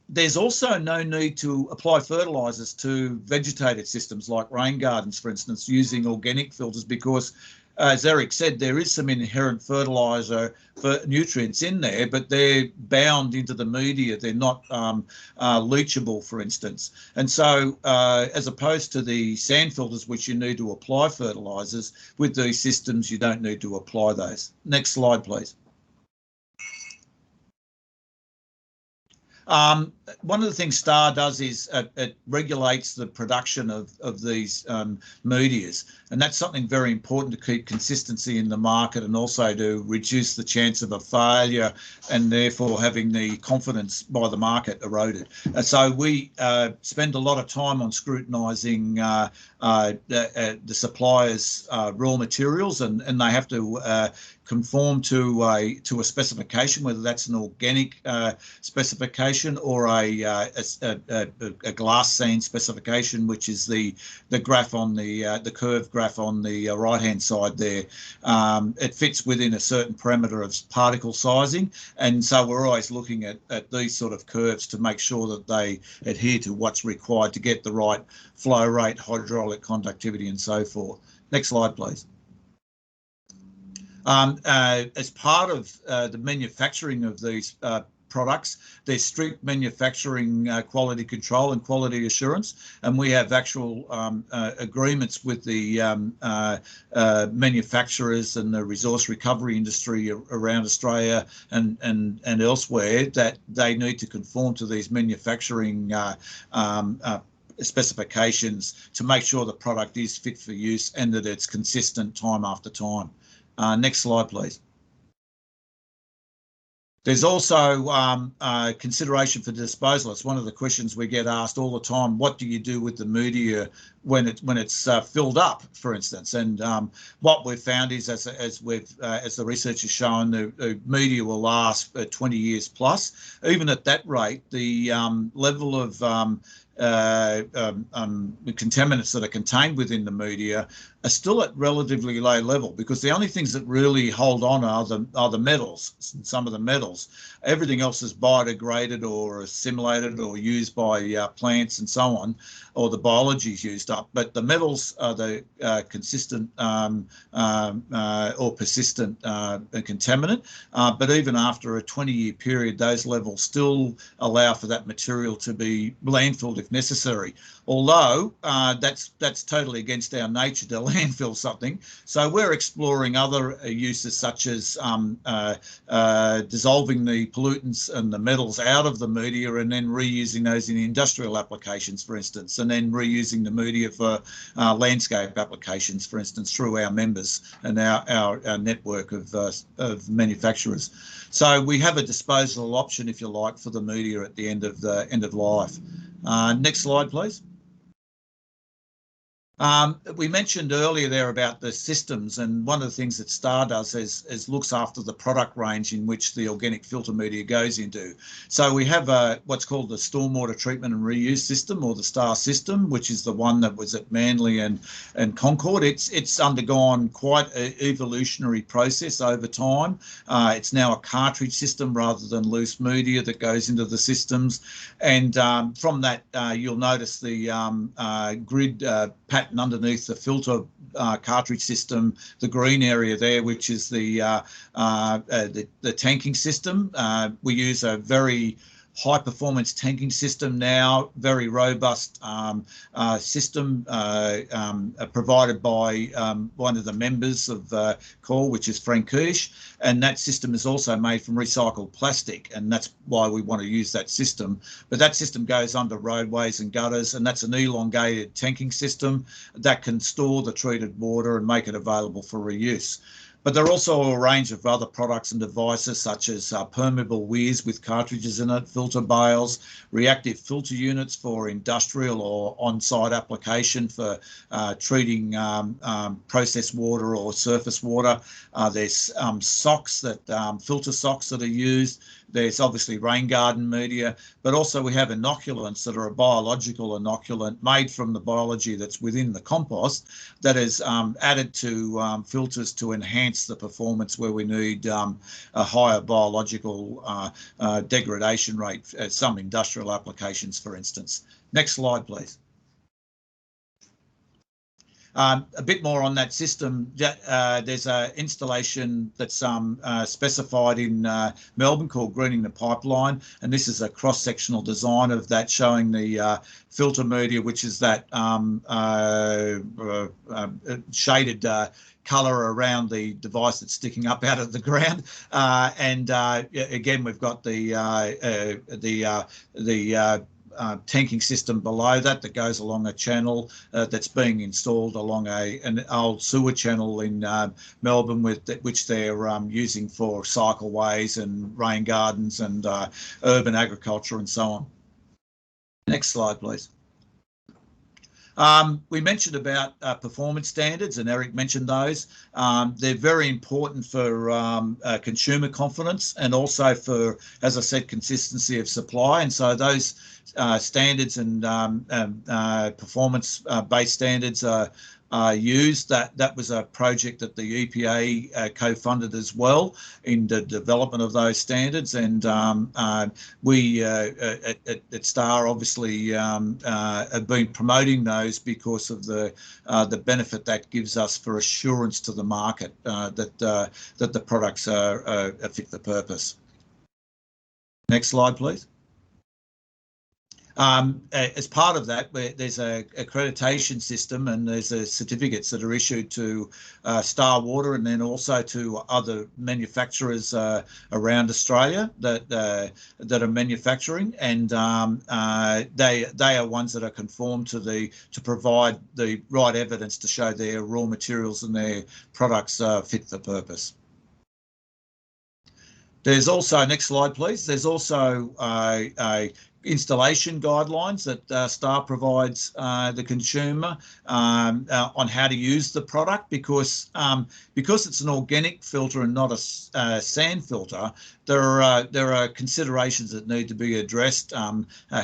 There's also no need to apply fertilisers to vegetated systems like rain gardens, for instance, using organic filters, because as Eric said, there is some inherent fertiliser for nutrients in there, but they're bound into the media. They're not leachable, for instance. And so as opposed to the sand filters, which you need to apply fertilisers, with these systems, you don't need to apply those. Next slide, please. One of the things STAR does is it regulates the production of these medias, and that's something very important to keep consistency in the market and also to reduce the chance of a failure and therefore having the confidence by the market eroded. So we spend a lot of time on scrutinising the suppliers' raw materials, and they have to conform to a specification, whether that's an organic specification or a glass sand specification, which is the graph on the curved graph on the right hand side there. It fits within a certain parameter of particle sizing, and so we're always looking at these sort of curves to make sure that they adhere to what's required to get the right flow rate, hydraulic conductivity, and so forth. Next slide, please. As part of the manufacturing of these products, there's strict manufacturing quality control and quality assurance, and we have actual agreements with the manufacturers and the resource recovery industry around Australia and elsewhere that they need to conform to these manufacturing specifications to make sure the product is fit for use and that it's consistent time after time. Next slide, please. There's also consideration for disposal. It's one of the questions we get asked all the time. What do you do with the media when it's filled up, for instance? And what we've found is, as the research has shown, the media will last 20 years plus. Even at that rate, the level of contaminants that are contained within the media are still at relatively low level, because the only things that really hold on are the metals, some of the metals. Everything else is biodegraded or assimilated or used by plants and so on, or the biology is used up. But the metals are the consistent or persistent contaminant. But even after a 20-year period, those levels still allow for that material to be landfilled if necessary. Although that's totally against our nature to landfill something. So we're exploring other uses, such as dissolving the pollutants and the metals out of the media and then reusing those in industrial applications, for instance, and then reusing the media for landscape applications, for instance, through our members and our network of manufacturers. So we have a disposal option, if you like, for the media at the end of life. Next slide, please. We mentioned earlier there about the systems, and one of the things that STAR does is looks after the product range in which the organic filter media goes into. So we have what's called the stormwater treatment and reuse system, or the STAR system, which is the one that was at Manly and Concord. It's undergone quite an evolutionary process over time. It's now a cartridge system rather than loose media that goes into the systems, and from that you'll notice the grid pattern underneath the filter cartridge system, the green area there, which is the tanking system. We use a very high performance tanking system now, very robust system provided by one of the members of CORE, which is Frankish, and that system is also made from recycled plastic, and that's why we want to use that system. But that system goes under roadways and gutters, and that's an elongated tanking system that can store the treated water and make it available for reuse. But there are also a range of other products and devices such as permeable weirs with cartridges in it, filter bales, reactive filter units for industrial or on-site application for treating processed water or surface water. There's socks, filter socks that are used. There's obviously rain garden media, but also we have inoculants that are a biological inoculant made from the biology that's within the compost that is added to filters to enhance the performance where we need a higher biological degradation rate, some industrial applications, for instance. Next slide, please. A bit more on that system. There's an installation that's specified in Melbourne called Greening the Pipeline, and this is a cross-sectional design of that, showing the filter media, which is that shaded colour around the device that's sticking up out of the ground. Again, we've got the tanking system below that goes along a channel that's being installed along an old sewer channel in Melbourne, which they're using for cycleways and rain gardens and urban agriculture and so on. Next slide, please. We mentioned about performance standards, and Eric mentioned those. They're very important for consumer confidence and also for, as I said, consistency of supply. And so those standards and performance-based standards are used. That was a project that the EPA co-funded as well in the development of those standards, and we at STAR obviously have been promoting those because of the benefit that gives us for assurance to the market that the products are fit for purpose. Next slide, please. As part of that, there's a accreditation system, and there's certificates that are issued to Star Water and then also to other manufacturers around Australia that are manufacturing, and they are ones that are conformed to provide the right evidence to show their raw materials and their products fit for purpose. There's also, next slide please, there's also installation guidelines that STAR provides the consumer on how to use the product, because it's an organic filter and not a sand filter. There are considerations that need to be addressed.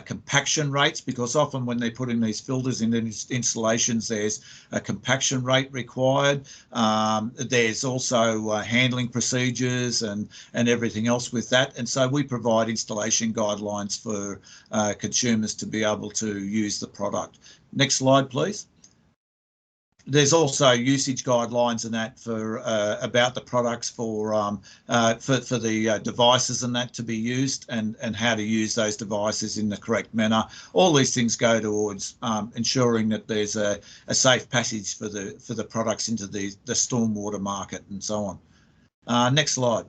Compaction rates, because often when they put in these filters in installations, there's a compaction rate required. There's also handling procedures and everything else with that. And so we provide installation guidelines for consumers to be able to use the product. Next slide, please. There's also usage guidelines and that for about the products for the devices and that to be used, and how to use those devices in the correct manner. All these things go towards ensuring that there's a safe passage for the products into the stormwater market and so on. Next slide.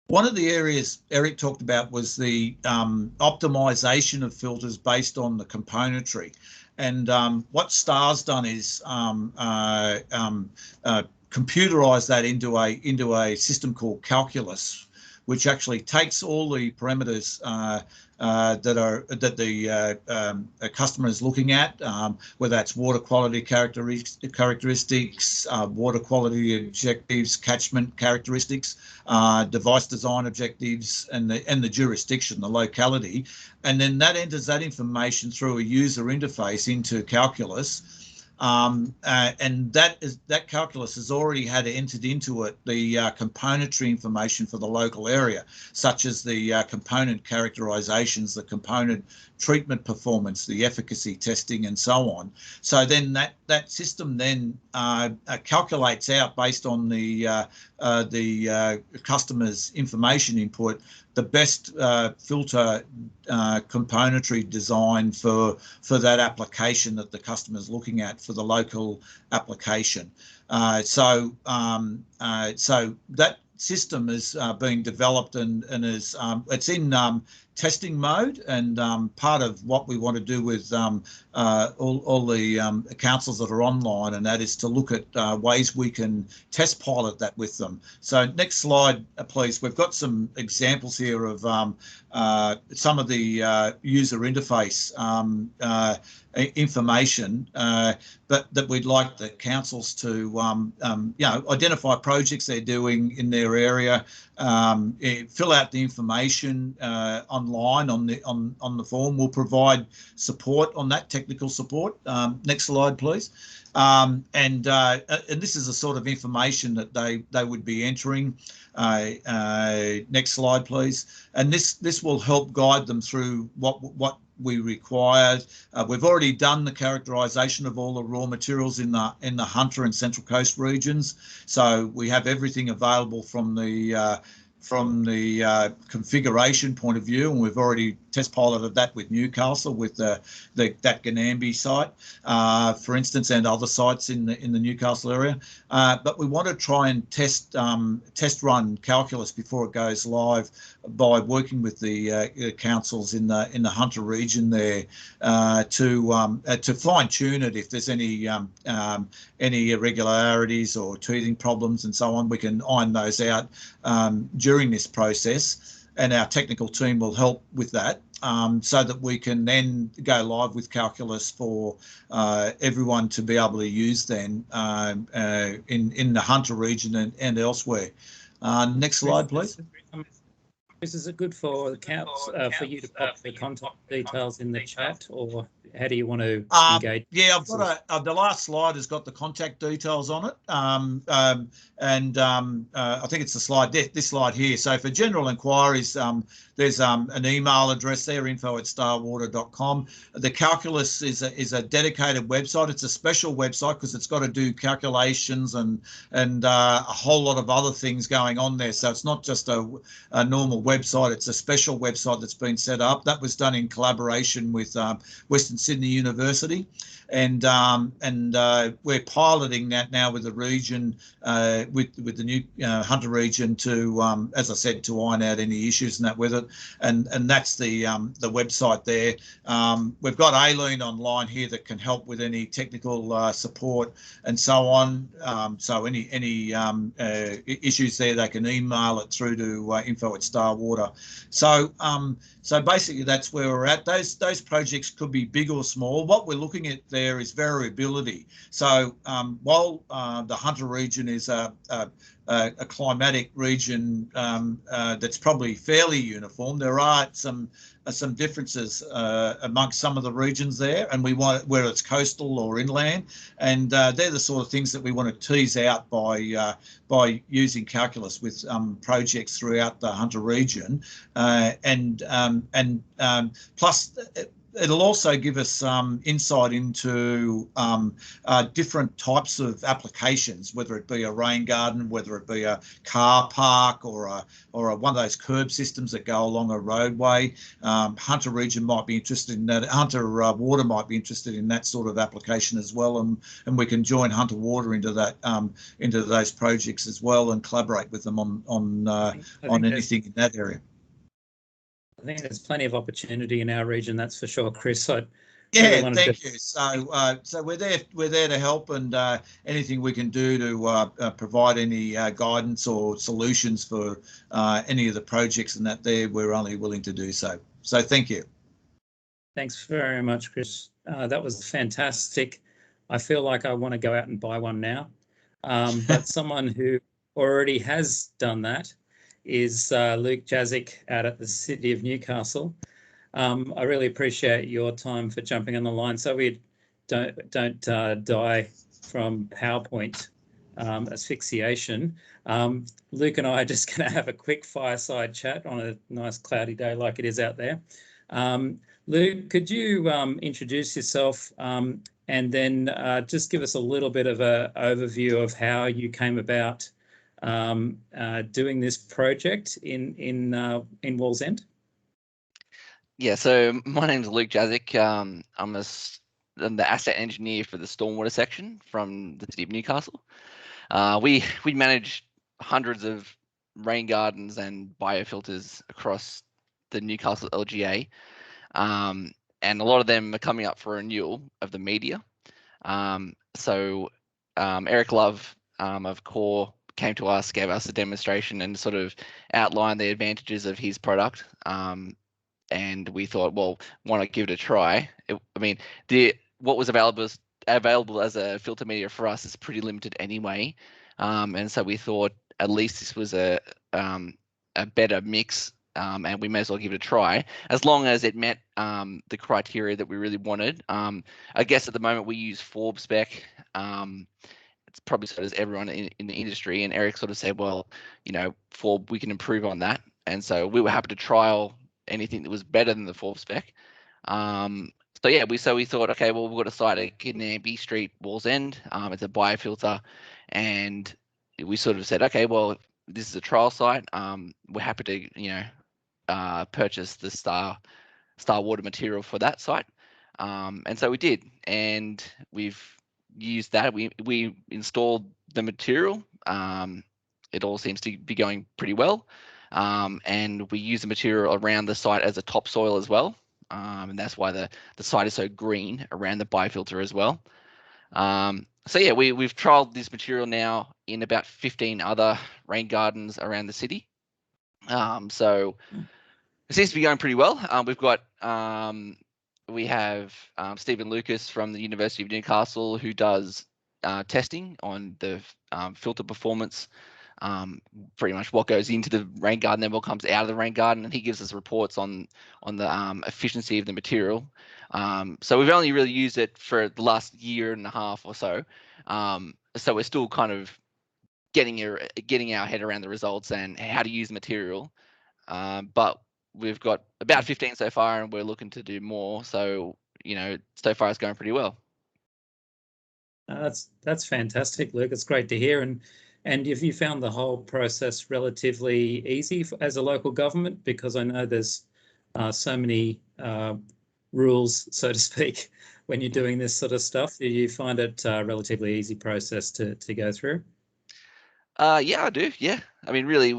One of the areas Eric talked about was the optimization of filters based on the componentry. And what STAR's done is computerize that into a system called Calculus, which actually takes all the parameters that the customer is looking at, whether that's water quality characteristics, water quality objectives, catchment characteristics, device design objectives, and the jurisdiction, the locality, and then that enters that information through a user interface into Calculus. And that calculus has already had entered into it the componentry information for the local area, such as the component characterizations, the component treatment performance, the efficacy testing, and so on. So then that system then calculates out, based on the customer's information input, the best filter componentry design for that application that the customer is looking at for the local application. So that system is being developed and is it's in testing mode, and part of what we want to do with all the councils that are online, and that is to look at ways we can test pilot that with them. So next slide, please. We've got some examples here of some of the user interface information, but that we'd like the councils to identify projects they're doing in their area, fill out the information online on the form. We'll provide support on that, technical support. Next slide, please. And this is the sort of information that they would be entering. Next slide, please. And this will help guide them through what we required. We've already done the characterization of all the raw materials in the Hunter and Central Coast regions, so we have everything available from the configuration point of view, and we've already test piloted that with Newcastle, with that Ganambi site, for instance, and other sites in the Newcastle area. But we want to try and test run Calculus before it goes live by working with the councils in the Hunter region there to fine tune it. If there's any irregularities or teething problems and so on, we can iron those out during this process, and our technical team will help with that, so that we can then go live with Calculus for everyone to be able to use then in the Hunter region and elsewhere. Next slide, please. Is it good for the council for you to pop the contact details in the chat, or how do you want to engage? Yeah, I've got the last slide has got the contact details on it, and I think it's the slide, this slide here. So for general inquiries, there's an email address there, info@starwater.com. The Calculus is a dedicated website. It's a special website because it's got to do calculations and a whole lot of other things going on there. So it's not just a normal website. It's a special website that's been set up. That was done in collaboration with Western Sydney University, and we're piloting that now with the region, with the new Hunter region to, as I said, to iron out any issues and that with it, and that's the website there. We've got Aileen online here that can help with any technical support and so on. So any issues there, they can email it through to info@starwater. So basically that's where we're at. Those projects could be big or small. What we're looking at there is variability. So while the Hunter region is a climatic region that's probably fairly uniform, there are some differences amongst some of the regions there, and we want, where it's coastal or inland, and they're the sort of things that we want to tease out by using Calculus with projects throughout the Hunter region, and plus it'll also give us some insight into different types of applications, whether it be a rain garden, whether it be a car park, or one of those curb systems that go along a roadway. Hunter region might be interested in that. Hunter Water might be interested in that sort of application as well, and we can join Hunter Water into that into those projects as well, and collaborate with them on anything in that area. I think there's plenty of opportunity in our region, that's for sure, Chris. Yeah, wanted thank to. you. So we're there to help, and anything we can do to provide any guidance or solutions for any of the projects and that there, we're only willing to do so. So thank you. Thanks very much, Chris. That was fantastic. I feel like I want to go out and buy one now. But someone who already has done that is Luke Jazik out at the City of Newcastle. I really appreciate your time for jumping on the line so we don't die from PowerPoint asphyxiation. Luke and I are just going to have a quick fireside chat on a nice cloudy day like it is out there. Luke, could you introduce yourself and then just give us a little bit of an overview of how you came about doing this project in Wallsend? Yeah, so my name's Luke Jazik. I'm the asset engineer for the stormwater section from the City of Newcastle. We manage hundreds of rain gardens and biofilters across the Newcastle LGA, and a lot of them are coming up for renewal of the media. Eric Love of Core came to us, gave us a demonstration, and sort of outlined the advantages of his product. And we thought, well, why not give it a try? What was available as a filter media for us is pretty limited anyway, and so we thought at least this was a better mix, and we may as well give it a try, as long as it met the criteria that we really wanted. I guess at the moment we use Forbes spec. It's probably so does everyone in the industry, and Eric sort of said, well, Forbes, we can improve on that, and so we were happy to trial anything that was better than the Forbes spec. We thought, okay, well, we've got a site at Kidney B Street, Wallsend. It's a biofilter, and we sort of said, okay, well, this is a trial site. We're happy to, purchase the Star Water material for that site, and so we did, and we've used that. We installed the material. It all seems to be going pretty well. And we use the material around the site as a topsoil as well, and that's why the site is so green around the biofilter as well. We've trialed this material now in about 15 other rain gardens around the city. So it seems to be going pretty well. We have Stephen Lucas from the University of Newcastle who does testing on the filter performance. Pretty much what goes into the rain garden, then what comes out of the rain garden, and he gives us reports on the efficiency of the material. So we've only really used it for the last year and a half or so. So we're still kind of getting our head around the results and how to use the material. But we've got about 15 so far, and we're looking to do more. So so far it's going pretty well. That's fantastic, Luke. It's great to hear. And have you found the whole process relatively easy as a local government? Because I know there's so many rules, so to speak, when you're doing this sort of stuff. Do you find it a relatively easy process to go through? Yeah, I do. Yeah, I mean, really,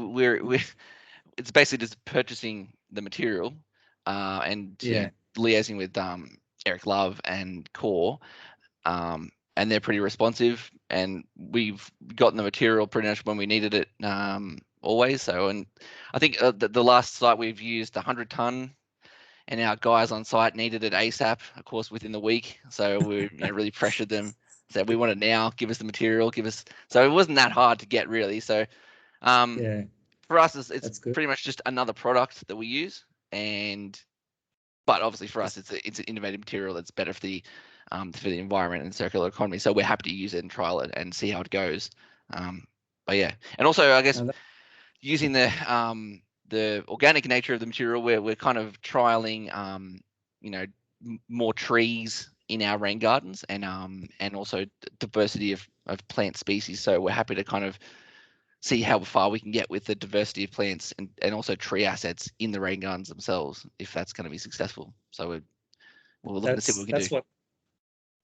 it's basically just purchasing the material and liaising with Eric Love and Core. And they're pretty responsive, and we've gotten the material pretty much when we needed it always. So, and I think the last site we've used 100 ton, and our guys on site needed it ASAP, of course, within the week. So we really pressured them, said we want it now, give us the material, so it wasn't that hard to get really. So for us, it's pretty much just another product that we use, but obviously for us, it's an innovative material that's better for the environment and circular economy. So we're happy to use it and trial it and see how it goes. But yeah, and also I guess using the organic nature of the material, we're kind of trialing more trees in our rain gardens and also diversity of plant species. So we're happy to kind of see how far we can get with the diversity of plants and also tree assets in the rain gardens themselves, if that's going to be successful. So we're looking to see what we can do.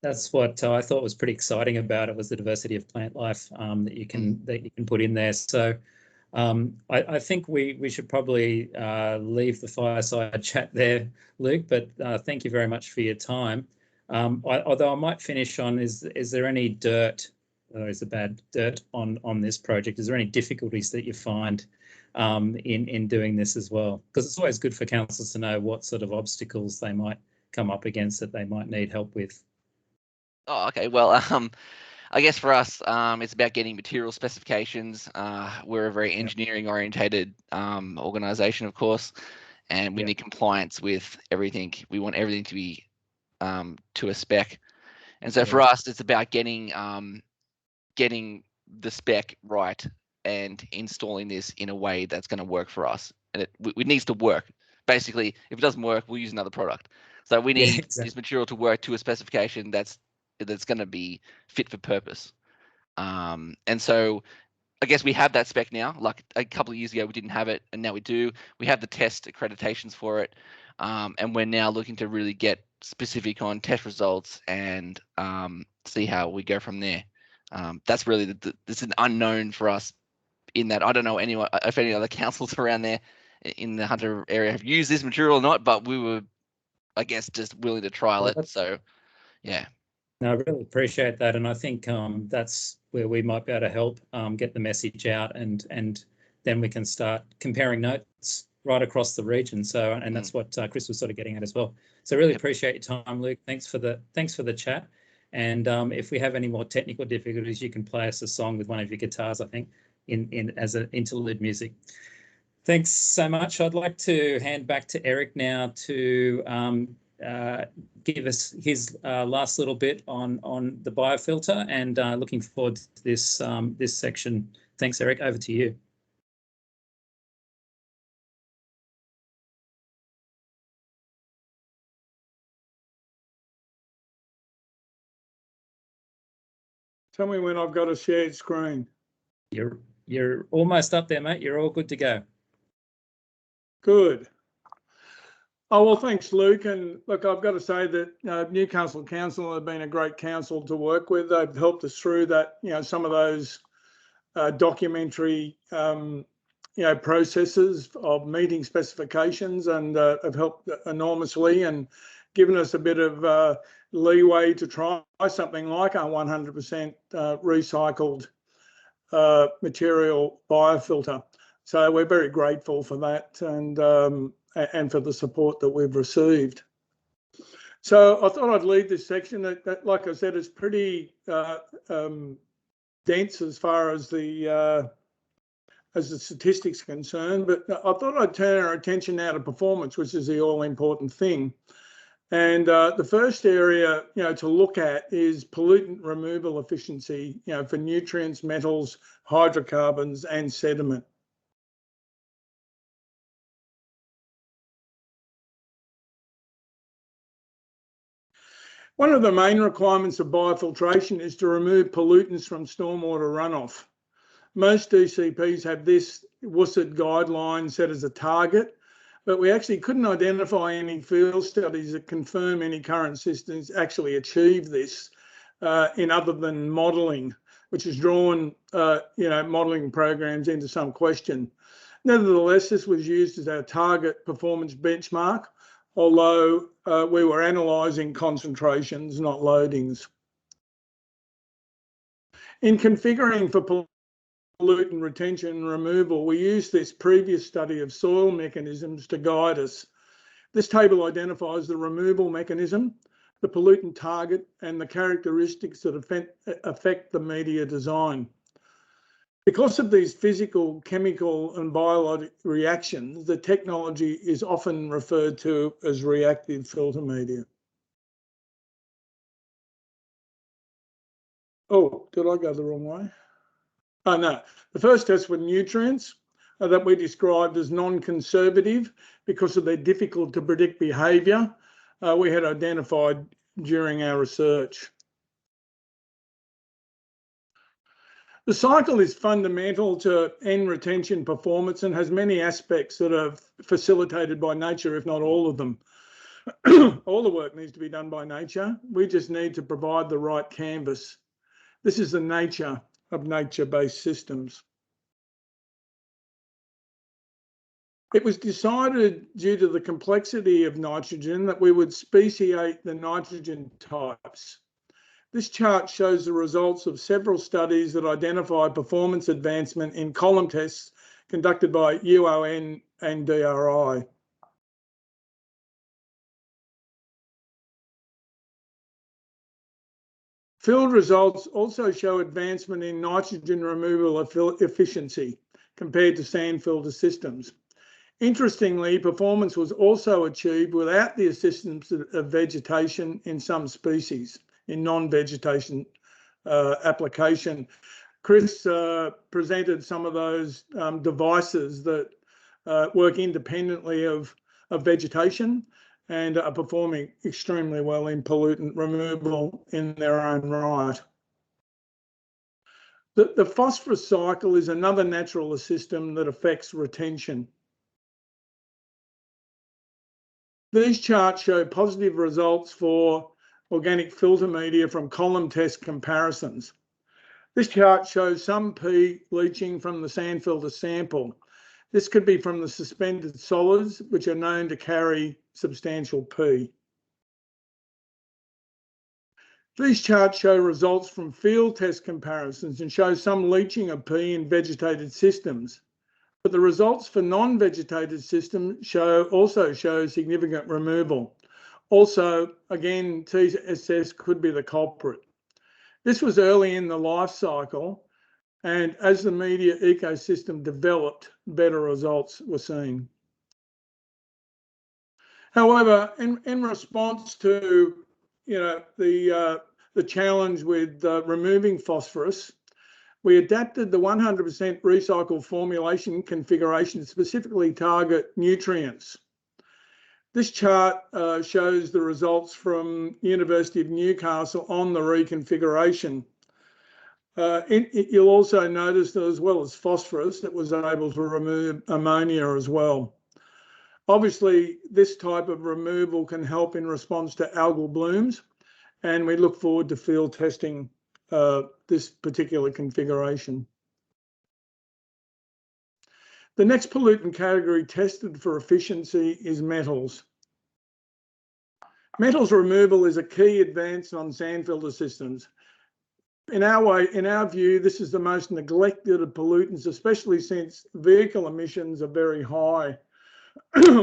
That's what I thought was pretty exciting about it, was the diversity of plant life that you can put in there. So I think we should probably leave the fireside chat there, Luke, but thank you very much for your time. Although I might finish on, is there any dirt, or is it bad dirt on this project? Is there any difficulties that you find in doing this as well? Because it's always good for councils to know what sort of obstacles they might come up against that they might need help with. Oh, okay. Well, I guess for us, it's about getting material specifications. We're a very engineering orientated organization, of course, and we need compliance with everything. We want everything to be to a spec. And so for us, it's about getting the spec right and installing this in a way that's going to work for us. And it needs to work. Basically, if it doesn't work, we'll use another product. So we need this material to work to a specification that's going to be fit for purpose. And so I guess we have that spec now. Like a couple of years ago, we didn't have it, and now we do. We have the test accreditations for it, and we're now looking to really get specific on test results and see how we go from there. That's really it's an unknown for us in that I don't know if any other councils around there in the Hunter area have used this material or not, but we were, I guess, just willing to trial it. So, yeah. No, I really appreciate that, and I think that's where we might be able to help get the message out, and then we can start comparing notes right across the region. So, and that's what Chris was sort of getting at as well. So, really appreciate your time, Luke. Thanks for the chat. And if we have any more technical difficulties, you can play us a song with one of your guitars, I think, in as an interlude music. Thanks so much. I'd like to hand back to Eric now to give us his last little bit on the biofilter, and looking forward to this this section. Thanks, Eric. Over to you. Tell me when I've got a shared screen. You're almost up there, mate. You're all good to go. Good. Oh, well, thanks, Luke. And look, I've got to say that Newcastle Council have been a great council to work with. They've helped us through that, some of those documentary, processes of meeting specifications, and have helped enormously and given us a bit of leeway to try something like a 100% recycled material biofilter. So we're very grateful for that, and for the support that we've received. So I thought I'd lead this section that like I said, is pretty dense as far as the statistics are concerned, but I thought I'd turn our attention now to performance, which is the all-important thing. And the first area, to look at is pollutant removal efficiency, for nutrients, metals, hydrocarbons, and sediment. One of the main requirements of biofiltration is to remove pollutants from stormwater runoff. Most DCPs have this WSID guideline set as a target, but we actually couldn't identify any field studies that confirm any current systems actually achieve this in other than modelling, which has drawn, modelling programs into some question. Nevertheless, this was used as our target performance benchmark, although we were analysing concentrations, not loadings. In configuring for pollutant retention and removal, we used this previous study of soil mechanisms to guide us. This table identifies the removal mechanism, the pollutant target, and the characteristics that affect the media design. Because of these physical, chemical, and biological reactions, the technology is often referred to as reactive filter media. Oh, did I go the wrong way? Oh, no. The first test were nutrients that we described as non-conservative because of their difficult to predict behaviour we had identified during our research. The cycle is fundamental to N retention performance and has many aspects that are facilitated by nature, if not all of them. All the work needs to be done by nature. We just need to provide the right canvas. This is the nature of nature-based systems. It was decided, due to the complexity of nitrogen, that we would speciate the nitrogen types. This chart shows the results of several studies that identify performance advancement in column tests conducted by UON and DRI. Field results also show advancement in nitrogen removal efficiency compared to sand filter systems. Interestingly, performance was also achieved without the assistance of vegetation in some species, in non-vegetation application. Chris presented some of those devices that work independently of vegetation and are performing extremely well in pollutant removal in their own right. The phosphorus cycle is another natural system that affects retention. These charts show positive results for organic filter media from column test comparisons. This chart shows some P leaching from the sand filter sample. This could be from the suspended solids, which are known to carry substantial P. These charts show results from field test comparisons and show some leaching of P in vegetated systems. But the results for non-vegetated systems also show significant removal. Also, again, TSS could be the culprit. This was early in the life cycle, and as the media ecosystem developed, better results were seen. However, in response to the challenge with removing phosphorus, we adapted the 100% recycled formulation configuration to specifically target nutrients. This chart shows the results from University of Newcastle on the reconfiguration. You'll also notice that, as well as phosphorus, it was able to remove ammonia as well. Obviously, this type of removal can help in response to algal blooms, and we look forward to field testing this particular configuration. The next pollutant category tested for efficiency is metals. Metals removal is a key advance on sand filter systems. In our view, this is the most neglected of pollutants, especially since vehicle emissions are very high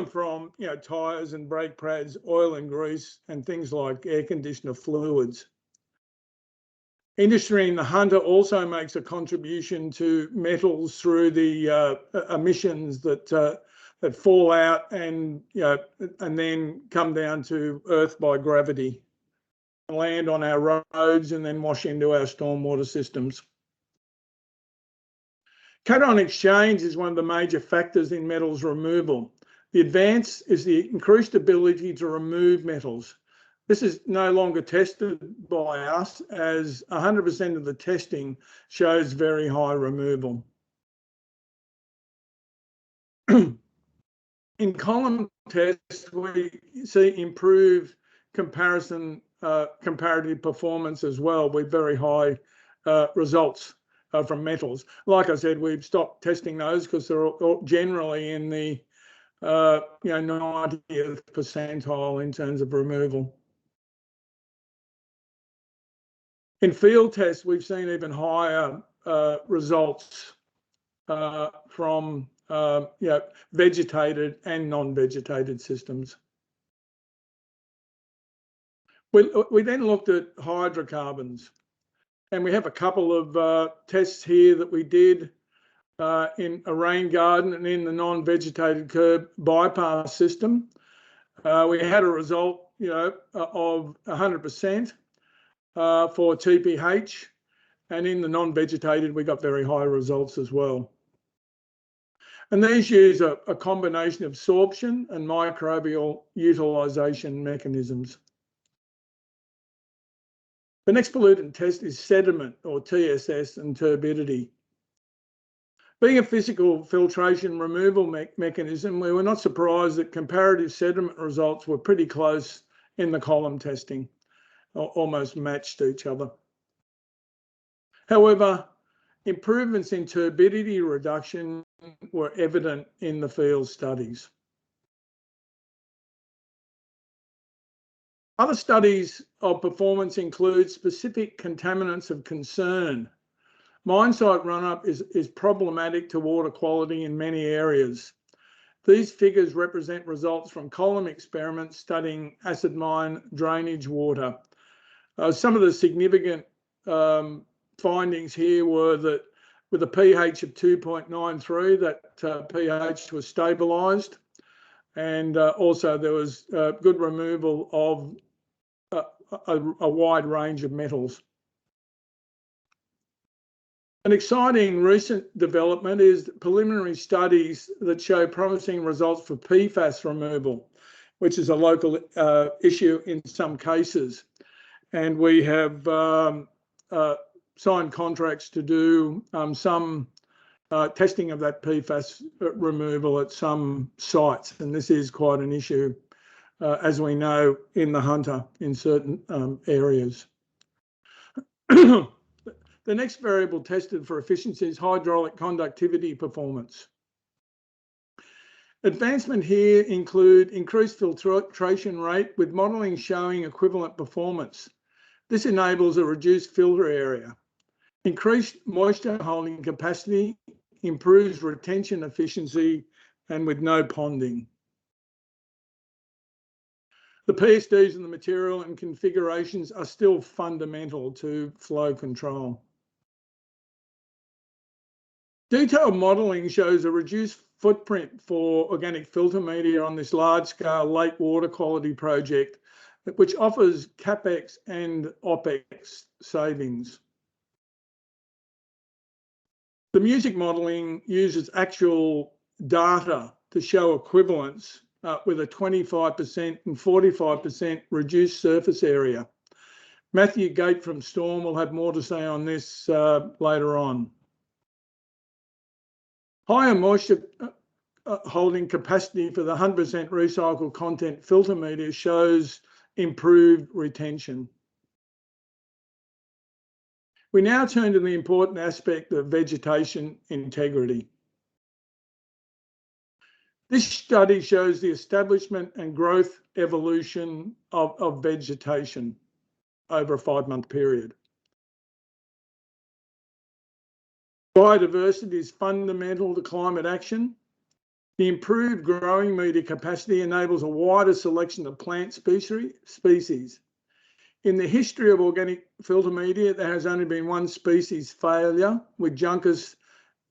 from tyres and brake pads, oil and grease, and things like air conditioner fluids. Industry in the Hunter also makes a contribution to metals through the emissions that fall out and then come down to Earth by gravity, land on our roads, and then wash into our stormwater systems. Cation Exchange is one of the major factors in metals removal. The advance is the increased ability to remove metals. This is no longer tested by us, as 100% of the testing shows very high removal. In column tests, we see improved comparative performance as well, with very high results from metals. Like I said, we've stopped testing those because they're all generally in the 90th percentile in terms of removal. In field tests, we've seen even higher results from vegetated and non-vegetated systems. We then looked at hydrocarbons, and we have a couple of tests here that we did in a rain garden and in the non-vegetated curb bypass system. We had a result, of 100%. For TPH, and in the non-vegetated, we got very high results as well. And these use a combination of sorption and microbial utilisation mechanisms. The next pollutant test is sediment, or TSS, and turbidity. Being a physical filtration removal mechanism, we were not surprised that comparative sediment results were pretty close in the column testing, almost matched each other. However, Improvements in turbidity reduction were evident in the field studies. Other studies of performance include specific contaminants of concern. Mine site run-up is problematic to water quality in many areas. These figures represent results from column experiments studying acid mine drainage water. Some of the significant findings here were that with a pH of 2.93, that pH was stabilised, and also there was good removal of a wide range of metals. An exciting recent development is preliminary studies that show promising results for Pfas removal, which is a local issue in some cases. And we have signed contracts to do some testing of that Pfas removal at some sites. And this is quite an issue, as we know, in the Hunter in certain areas. The next variable tested for efficiency is hydraulic conductivity performance. Advancement here include increased filtration rate with modelling showing equivalent performance. This enables a reduced filter area. Increased moisture holding capacity improves retention efficiency and with no ponding. The PSDs in the material and configurations are still fundamental to flow control. Detailed modelling shows a reduced footprint for organic filter media on this large-scale lake water quality project, which offers CapEx and OpEx savings. The music modelling uses actual data to show equivalence with a 25% and 45% reduced surface area. Matthew Gate from Storm will have more to say on this later on. Higher moisture holding capacity for the 100% recycled content filter media shows improved retention. We now turn to the important aspect of vegetation integrity. This study shows the establishment and growth evolution of vegetation over a 5-month period. Biodiversity is fundamental to climate action. The improved growing media capacity enables a wider selection of plant species. In the history of organic filter media, there has only been one species failure with Juncus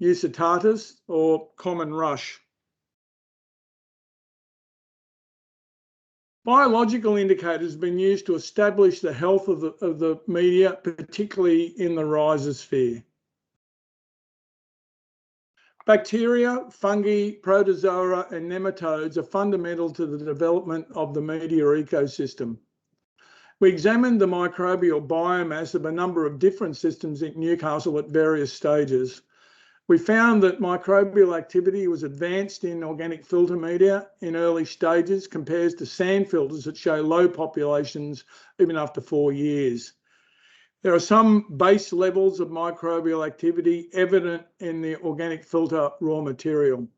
usitatus or common rush. Biological indicators have been used to establish the health of the media, particularly in the rhizosphere. Bacteria, fungi, protozoa, and nematodes are fundamental to the development of the media ecosystem. We examined the microbial biomass of a number of different systems at Newcastle at various stages. We found that microbial activity was advanced in organic filter media in early stages compared to sand filters that show low populations even after 4 years. There are some base levels of microbial activity evident in the organic filter raw material.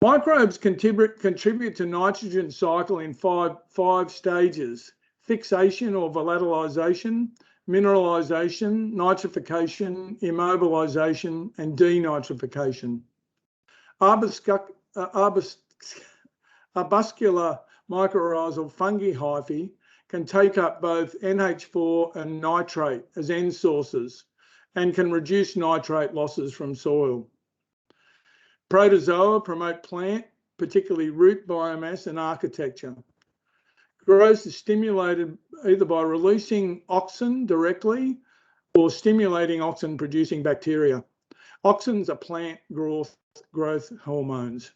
Microbes contribute to nitrogen cycle in five stages: fixation or volatilization, mineralization, nitrification, immobilization, and denitrification. Arbuscular mycorrhizal fungi hyphae can take up both NH4 and nitrate as end sources and can reduce nitrate losses from soil. Protozoa promote plant, particularly root biomass and architecture. Growth is stimulated either by releasing auxin directly or stimulating auxin-producing bacteria. Auxins are plant growth hormones.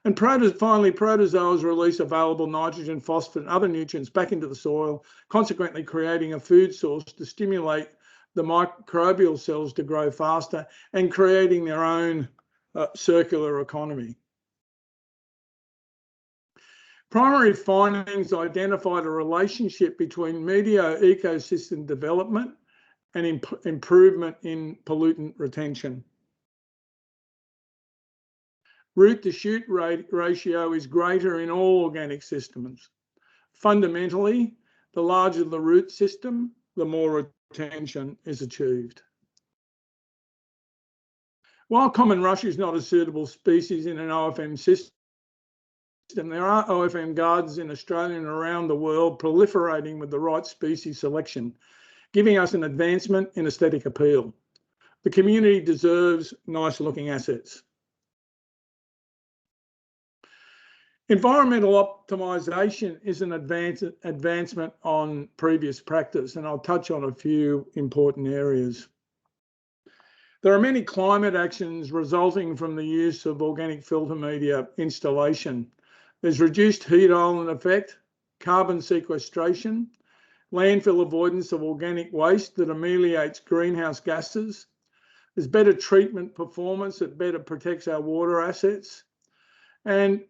And finally, protozoas release available nitrogen, phosphorus, and other nutrients back into the soil, consequently creating a food source to stimulate the microbial cells to grow faster and creating their own circular economy. Primary findings identified a relationship between media ecosystem development and improvement in pollutant retention. Root to shoot ratio is greater in all organic systems. Fundamentally, the larger the root system, the more retention is achieved. While common rush is not a suitable species in an OFM system, there are OFM gardens in Australia and around the world proliferating with the right species selection, giving us an advancement in aesthetic appeal. The community deserves nice-looking assets. Environmental optimisation is an advancement on previous practice, and I'll touch on a few important areas. There are many climate actions resulting from the use of organic filter media installation. There's reduced heat island effect, carbon sequestration, landfill avoidance of organic waste that ameliorates greenhouse gases. There's better treatment performance that better protects our water assets. And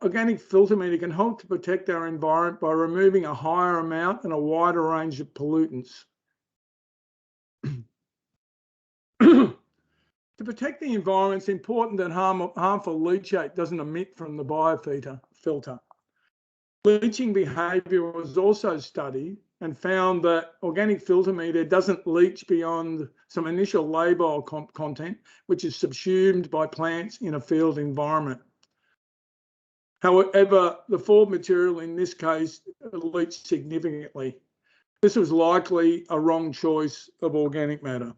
organic filter media can help to protect our environment by removing a higher amount and a wider range of pollutants. To protect the environment, it's important that harmful leachate doesn't emit from the biofilter. Leaching behaviour was also studied and found that organic filter media doesn't leach beyond some initial labile content, which is subsumed by plants in a field environment. However, the forward material in this case leached significantly. This was likely a wrong choice of organic matter.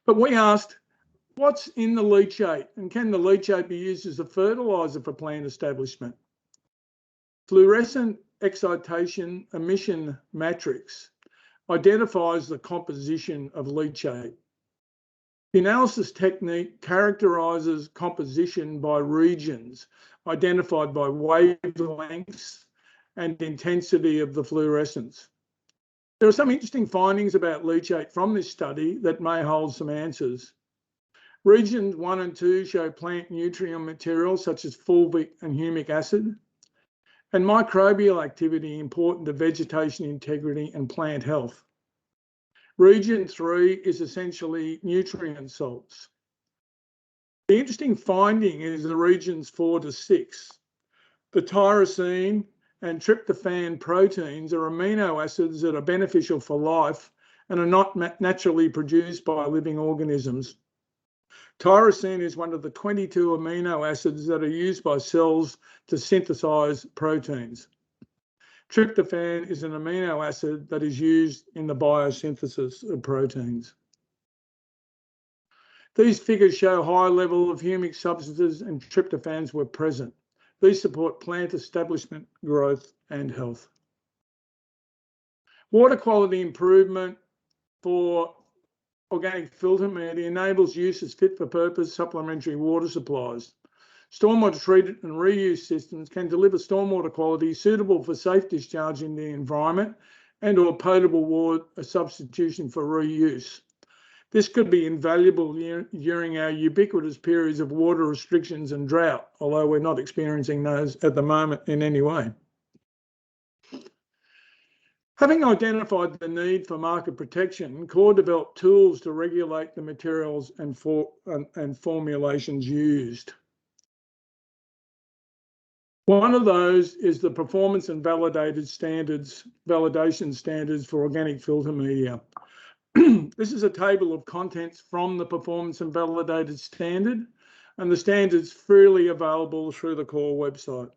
But we asked, what's in the leachate, and can the leachate be used as a fertiliser for plant establishment? Fluorescent excitation emission matrix identifies the composition of leachate. The analysis technique characterises composition by regions identified by wavelengths and intensity of the fluorescence. There are some interesting findings about leachate from this study that may hold some answers. Regions 1 and 2 show plant nutrient materials such as fulvic and humic acid, and microbial activity important to vegetation integrity and plant health. Region 3 is essentially nutrient salts. The interesting finding is the regions 4 to 6. The tyrosine and tryptophan proteins are amino acids that are beneficial for life and are not naturally produced by living organisms. Tyrosine is one of the 22 amino acids that are used by cells to synthesize proteins. Tryptophan is an amino acid that is used in the biosynthesis of proteins. These figures show high level of humic substances and tryptophans were present. These support plant establishment, growth and health. Water quality improvement for organic filter media enables use as fit for purpose supplementary water supplies. Stormwater treatment and reuse systems can deliver stormwater quality suitable for safe discharge in the environment and or potable water substitution for reuse. This could be invaluable during our ubiquitous periods of water restrictions and drought, although we're not experiencing those at the moment in any way. Having identified the need for market protection, CORE developed tools to regulate the materials and formulations used. One of those is the performance and validation standards for organic filter media. This is a table of contents from the performance and validated standard, and the standard's freely available through the CORE website.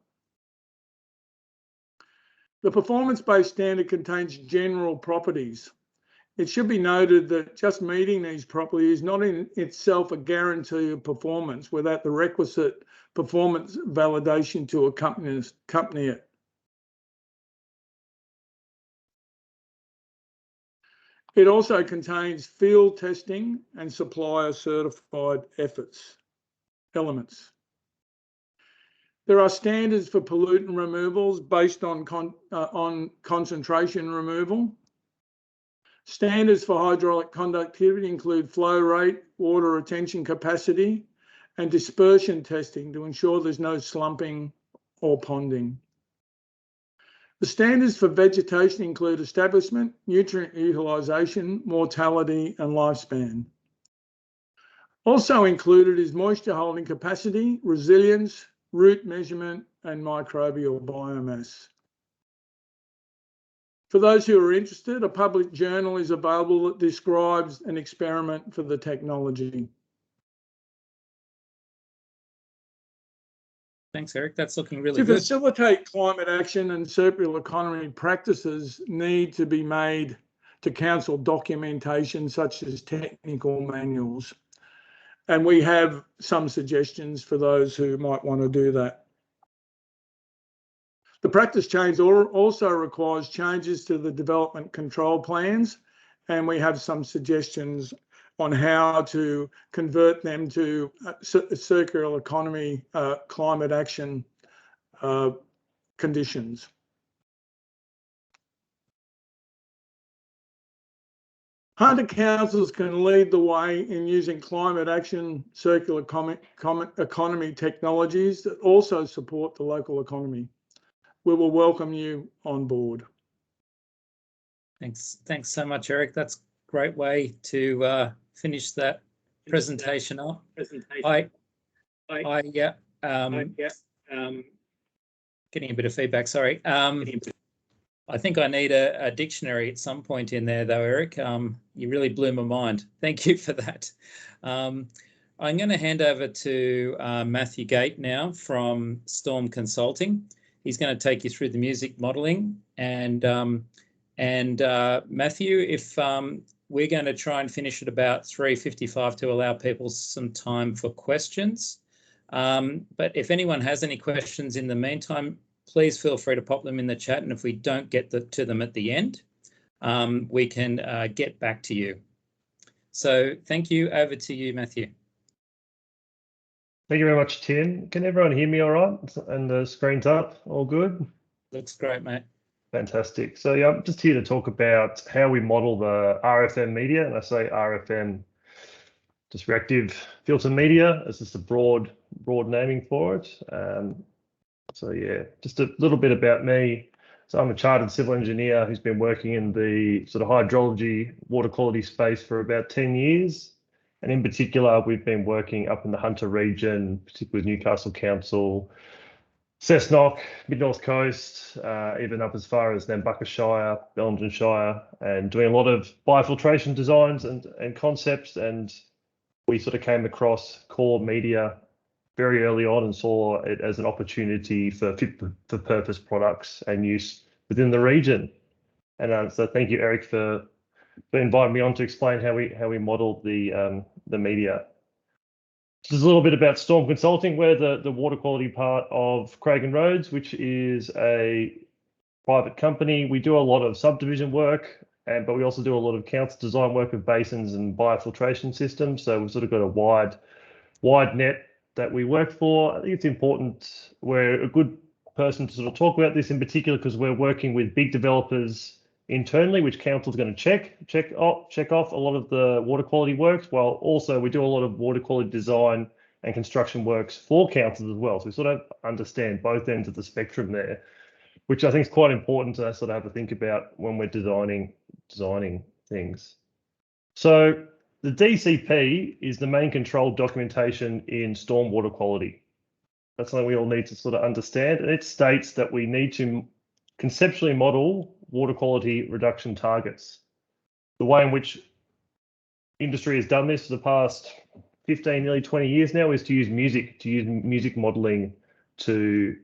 The performance-based standard contains general properties. It should be noted that just meeting these properties is not in itself a guarantee of performance without the requisite performance validation to accompany it. It also contains field testing and supplier certified elements. There are standards for pollutant removals based on concentration removal. Standards for hydraulic conductivity include flow rate, water retention capacity, and dispersion testing to ensure there's no slumping or ponding. The standards for vegetation include establishment, nutrient utilisation, mortality and lifespan. Also included is moisture holding capacity, resilience, root measurement and microbial biomass. For those who are interested, a public journal is available that describes an experiment for the technology. Thanks, Eric. That's looking really To good. facilitate climate action and circular economy practices need to be made to council documentation such as technical manuals. And we have some suggestions for those who might want to do that. The practice change also requires changes to the development control plans, and we have some suggestions on how to convert them to circular economy climate action conditions. Hunter councils can lead the way in using climate action circular economy technologies that also support the local economy. We will welcome you on board. Thanks so much, Eric. That's a great way to finish that presentation up. Getting a bit of feedback, sorry. I think I need a dictionary at some point in there though, Eric. You really blew my mind. Thank you for that. I'm going to hand over to Matthew Gate now from Storm Consulting. He's going to take you through the music modelling. And Matthew, if we're going to try and finish at about 3:55 to allow people some time for questions. But if anyone has any questions in the meantime, please feel free to pop them in the chat. And if we don't get to them at the end, we can get back to you. So thank you. Over to you, Matthew. Thank you very much, Tim. Can everyone hear me all right? And the screen's up, all good? Looks great, mate. Fantastic. So yeah, I'm just here to talk about how we model the RFM media. And I say RFM, just reactive filter media. It's just a broad naming for it. So yeah, just a little bit about me. So I'm a chartered civil engineer who's been working in the sort of hydrology, water quality space for about 10 years. And in particular, we've been working up in the Hunter region, particularly with Newcastle Council, Cessnock, Mid-North Coast, even up as far as Nambucca Shire, Bellingen Shire, and doing a lot of biofiltration designs and concepts. And we sort of came across core media very early on and saw it as an opportunity for fit-for-purpose products and use within the region. And so thank you, Eric, for inviting me on to explain how we modelled the media. Just a little bit about Storm Consulting. We're the water quality part of Craig & Rhodes, which is a private company. We do a lot of subdivision work, but we also do a lot of council design work of basins and biofiltration systems. So we've sort of got a wide net that we work for. I think it's important. We're a good person to sort of talk about this in particular because we're working with big developers internally, which council's going to check off a lot of the water quality works, while also we do a lot of water quality design and construction works for councils as well. So we sort of understand both ends of the spectrum there, which I think is quite important to sort of have to think about when we're designing things. So the DCP is the main control documentation in stormwater quality. That's something we all need to sort of understand. And it states that we need to conceptually model water quality reduction targets. The way in which industry has done this for the past 15, nearly 20 years now is to use music modeling to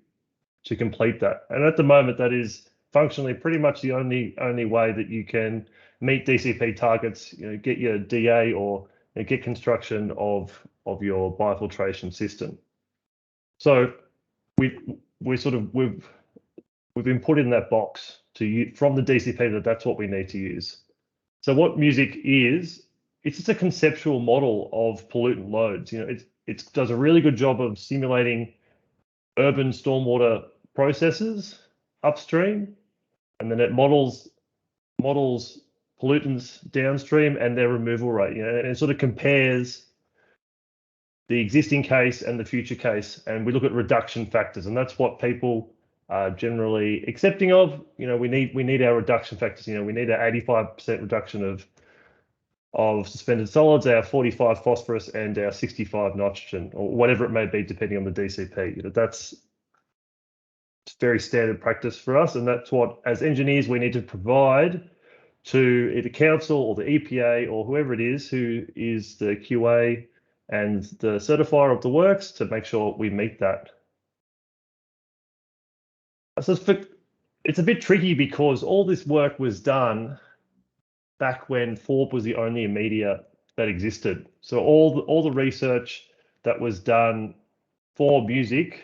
complete that. And at the moment, that is functionally pretty much the only way that you can meet DCP targets, get your DA or get construction of your biofiltration system. So we've been put in that box from the DCP that's what we need to use. So what music is, it's just a conceptual model of pollutant loads. It does a really good job of simulating urban stormwater processes upstream, and then it models pollutants downstream and their removal rate. And it sort of compares the existing case and the future case, and we look at reduction factors, and that's what people are generally accepting of. We need our reduction factors. We need an 85% reduction of suspended solids, our 45 phosphorus, and our 65 nitrogen, or whatever it may be, depending on the DCP. That's very standard practice for us, and that's what, as engineers, we need to provide to either council or the EPA or whoever it is who is the QA and the certifier of the works to make sure we meet that. So it's a bit tricky because all this work was done back when FORB was the only media that existed. So all the research that was done for music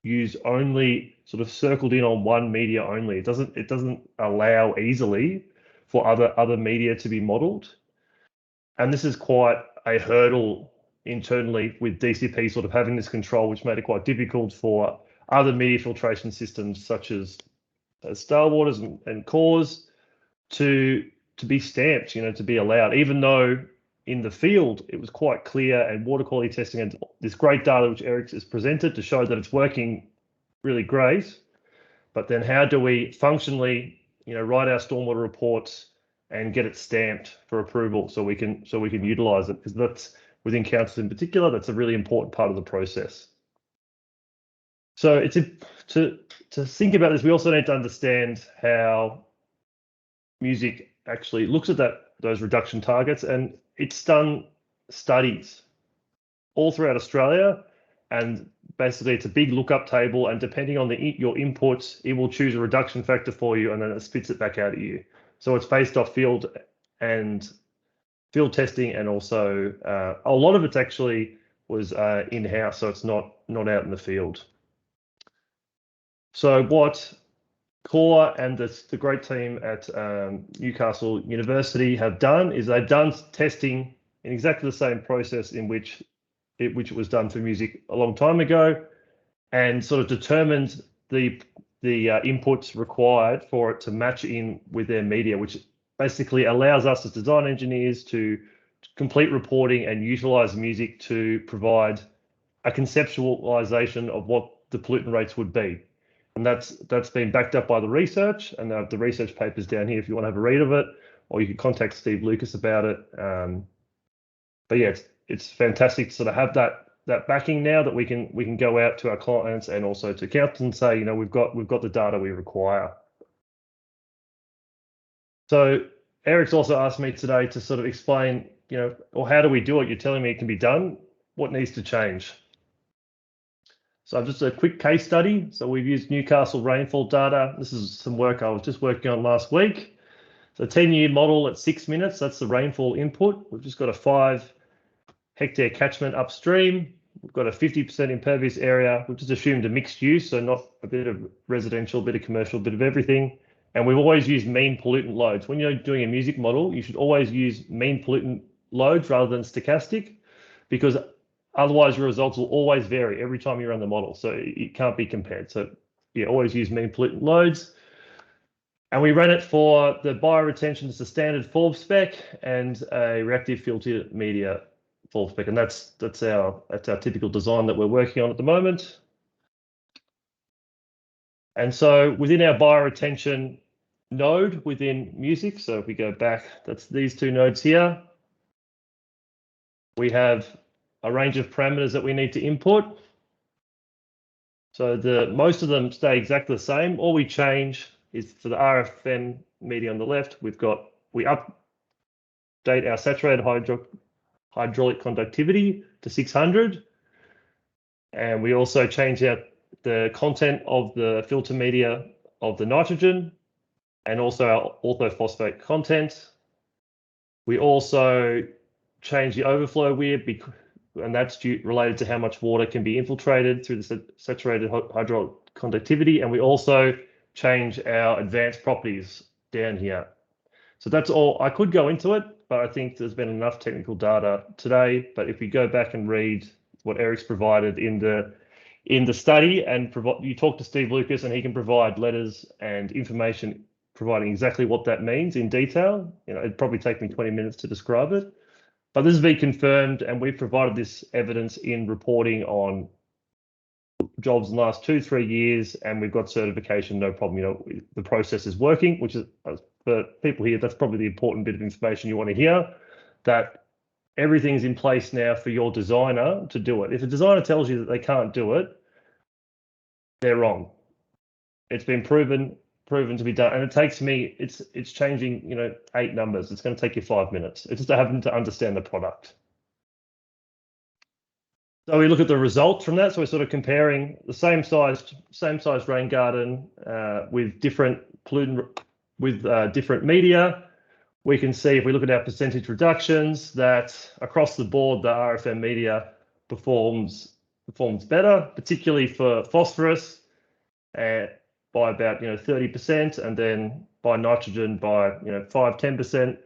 used only sort of circled in on one media only. It doesn't allow easily for other media to be modeled. And this is quite a hurdle internally with DCP sort of having this control, which made it quite difficult for other media filtration systems such as starwaters and cores to be stamped, to be allowed, even though in the field it was quite clear, and water quality testing and this great data which Eric has presented to show that it's working really great. But then how do we functionally, write our stormwater reports and get it stamped for approval so we can utilize it? Because that's, within councils in particular, that's a really important part of the process. So it's to think about this, we also need to understand how music actually looks at those reduction targets, and it's done studies all throughout Australia, and basically it's a big lookup table, and depending on your inputs, it will choose a reduction factor for you, and then it spits it back out at you. So it's based off field testing, and also a lot of it actually was in-house, so it's not out in the field. So what Core and the great team at Newcastle University have done is they've done testing in exactly the same process in which it was done for music a long time ago, and sort of determined the inputs required for it to match in with their media, which basically allows us as design engineers to complete reporting and utilize music to provide a conceptualization of what the pollutant rates would be. And that's been backed up by the research, and the research papers down here if you want to have a read of it, or you can contact Steve Lucas about it. But yeah, it's fantastic to sort of have that backing now that we can go out to our clients and also to council and say, we've got the data we require. So Eric's also asked me today to sort of explain, or how do we do it? You're telling me it can be done. What needs to change? So just a quick case study. So we've used Newcastle rainfall data. This is some work I was just working on last week. So 10-year model at 6 minutes, that's the rainfall input. We've just got a 5 hectare catchment upstream. We've got a 50% impervious area. We've just assumed a mixed use, so not a bit of residential, a bit of commercial, a bit of everything. And we've always used mean pollutant loads. When you're doing a music model, you should always use mean pollutant loads rather than stochastic, because otherwise your results will always vary every time you run the model. So it can't be compared. So yeah, always use mean pollutant loads. And we ran it for the bioretention as a standard FORB spec and a reactive filter media FORB spec. And that's our typical design that we're working on at the moment. And so within our bioretention node within music, so if we go back, that's these two nodes here. We have a range of parameters that we need to input. So most of them stay exactly the same. All we change is for the RFM media on the left, we update our saturated hydraulic conductivity to 600. And we also change out the content of the filter media of the nitrogen, and also our orthophosphate content. We also change the overflow weir, and that's related to how much water can be infiltrated through the saturated hydraulic conductivity. And we also change our advanced properties down here. So that's all. I could go into it, but I think there's been enough technical data today. But if we go back and read what Eric's provided in the study, and you talk to Steve Lucas, and he can provide letters and information providing exactly what that means in detail. It'd probably take me 20 minutes to describe it. But this has been confirmed, and we've provided this evidence in reporting on jobs in the last 2-3 years, and we've got certification, no problem. You know, the process is working, which is, for people here, that's probably the important bit of information you want to hear, that everything's in place now for your designer to do it. If a designer tells you that they can't do it, they're wrong. It's been proven to be done, and it takes me, it's changing, you know, 8 numbers. It's going to take you 5 minutes. It's just having to understand the product. So we look at the results from that. So we're sort of comparing the same size rain garden with different pollutant, with different media. We can see, if we look at our percentage reductions, that across the board the RFM media performs better, particularly for phosphorus, by about 30%, and then by nitrogen by 5-10%,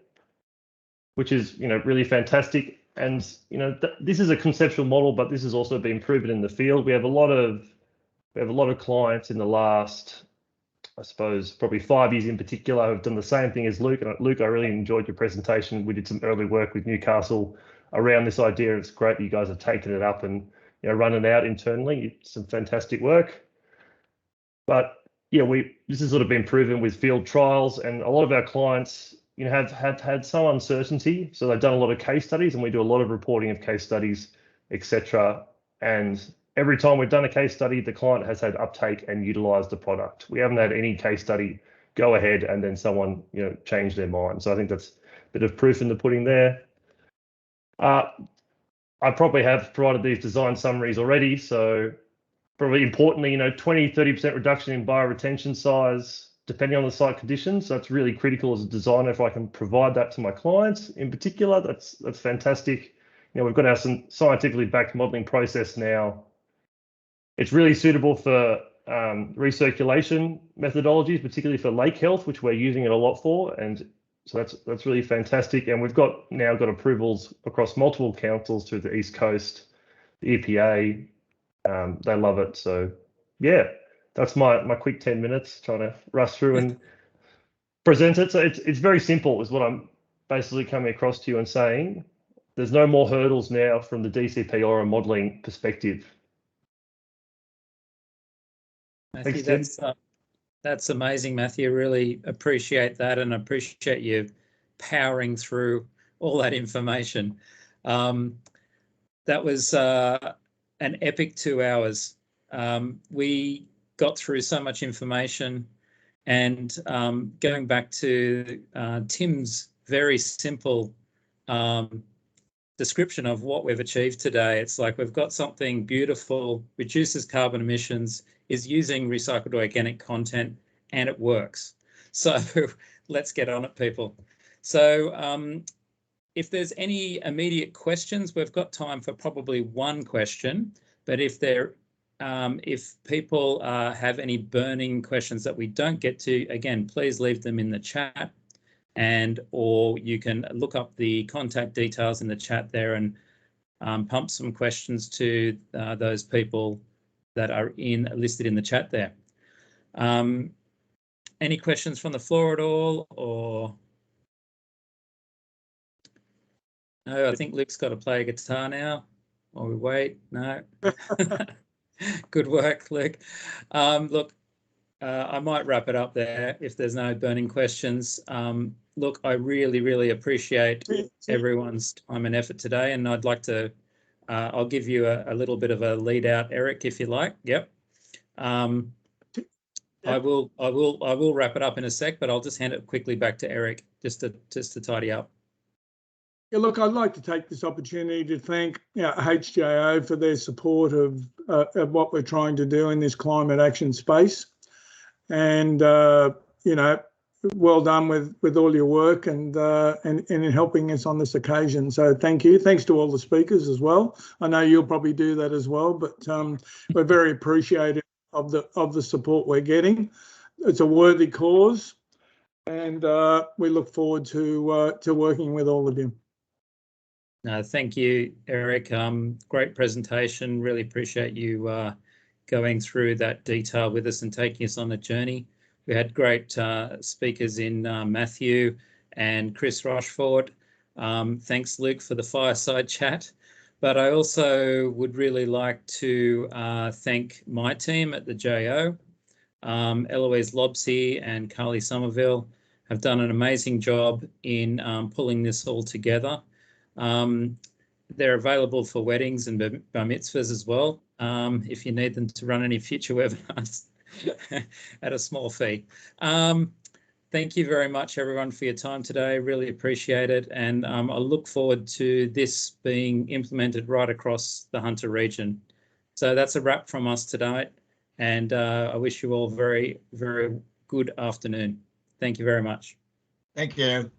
which is really fantastic. And this is a conceptual model, but this has also been proven in the field. We have a lot of clients in the last, I suppose, probably 5 years in particular, who have done the same thing as Luke. And Luke, I really enjoyed your presentation. We did some early work with Newcastle around this idea. It's great that you guys have taken it up and run it out internally. It's some fantastic work. But yeah, this has sort of been proven with field trials, and a lot of our clients have had some uncertainty, so they've done a lot of case studies, and we do a lot of reporting of case studies, etc. And every time we've done a case study, the client has had uptake and utilised the product. We haven't had any case study go ahead and then someone change their mind. So I think that's a bit of proof in the pudding there. I probably have provided these design summaries already, so probably importantly, 20-30% reduction in bioretention size, depending on the site conditions. So that's really critical as a designer. If I can provide that to my clients in particular, that's fantastic. We've got our scientifically backed modelling process now. It's really suitable for recirculation methodologies, particularly for lake health, which we're using it a lot for. And so that's really fantastic. And we've now got approvals across multiple councils through the East Coast, the EPA. They love it. So yeah, that's my quick 10 minutes trying to rush through and present it. So it's very simple, is what I'm basically coming across to you and saying. There's no more hurdles now from the DCP or a modelling perspective. Matthew, Thanks, that's amazing, Matthew. Really appreciate that, and appreciate you powering through all that information. That was an epic 2 hours. We got through so much information, and going back to Tim's very simple description of what we've achieved today, it's like we've got something beautiful, reduces carbon emissions, is using recycled organic content, and it works. So let's get on it, people. So if there's any immediate questions, we've got time for probably one question, but if people have any burning questions that we don't get to, again, please leave them in the chat, or you can look up the contact details in the chat there and pump some questions to those people that are listed in the chat there. Any questions from the floor at all, or? No, I think Luke's got to play a guitar now. Or we wait. No. Good work, Luke. Look, I might wrap it up there if there's no burning questions. Look, I really, really appreciate everyone's time and effort today, and I'd like to, I'll give you a little bit of a lead out, Eric, if you like. Yep. I will wrap it up in a sec, but I'll just hand it quickly back to Eric just to tidy up. Yeah, look, I'd like to take this opportunity to thank HJO for their support of what we're trying to do in this climate action space, and well done with all your work and in helping us on this occasion. So thank you. Thanks to all the speakers as well. I know you'll probably do that as well, but we're very appreciative of the support we're getting. It's a worthy cause, and we look forward to working with all of you. Thank you, Eric. Great presentation. Really appreciate you going through that detail with us and taking us on the journey. We had great speakers in Matthew and Chris Rochford. Thanks, Luke, for the fireside chat. But I also would really like to thank my team at the JO. Eloise Lobsey and Carly Somerville have done an amazing job in pulling this all together. They're available for weddings and bar mitzvahs as well, if you need them to run any future webinars at a small fee. Thank you very much, everyone, for your time today. Really appreciate it. And I look forward to this being implemented right across the Hunter region. So that's a wrap from us tonight. And I wish you all very, very good afternoon. Thank you very much. Thank you.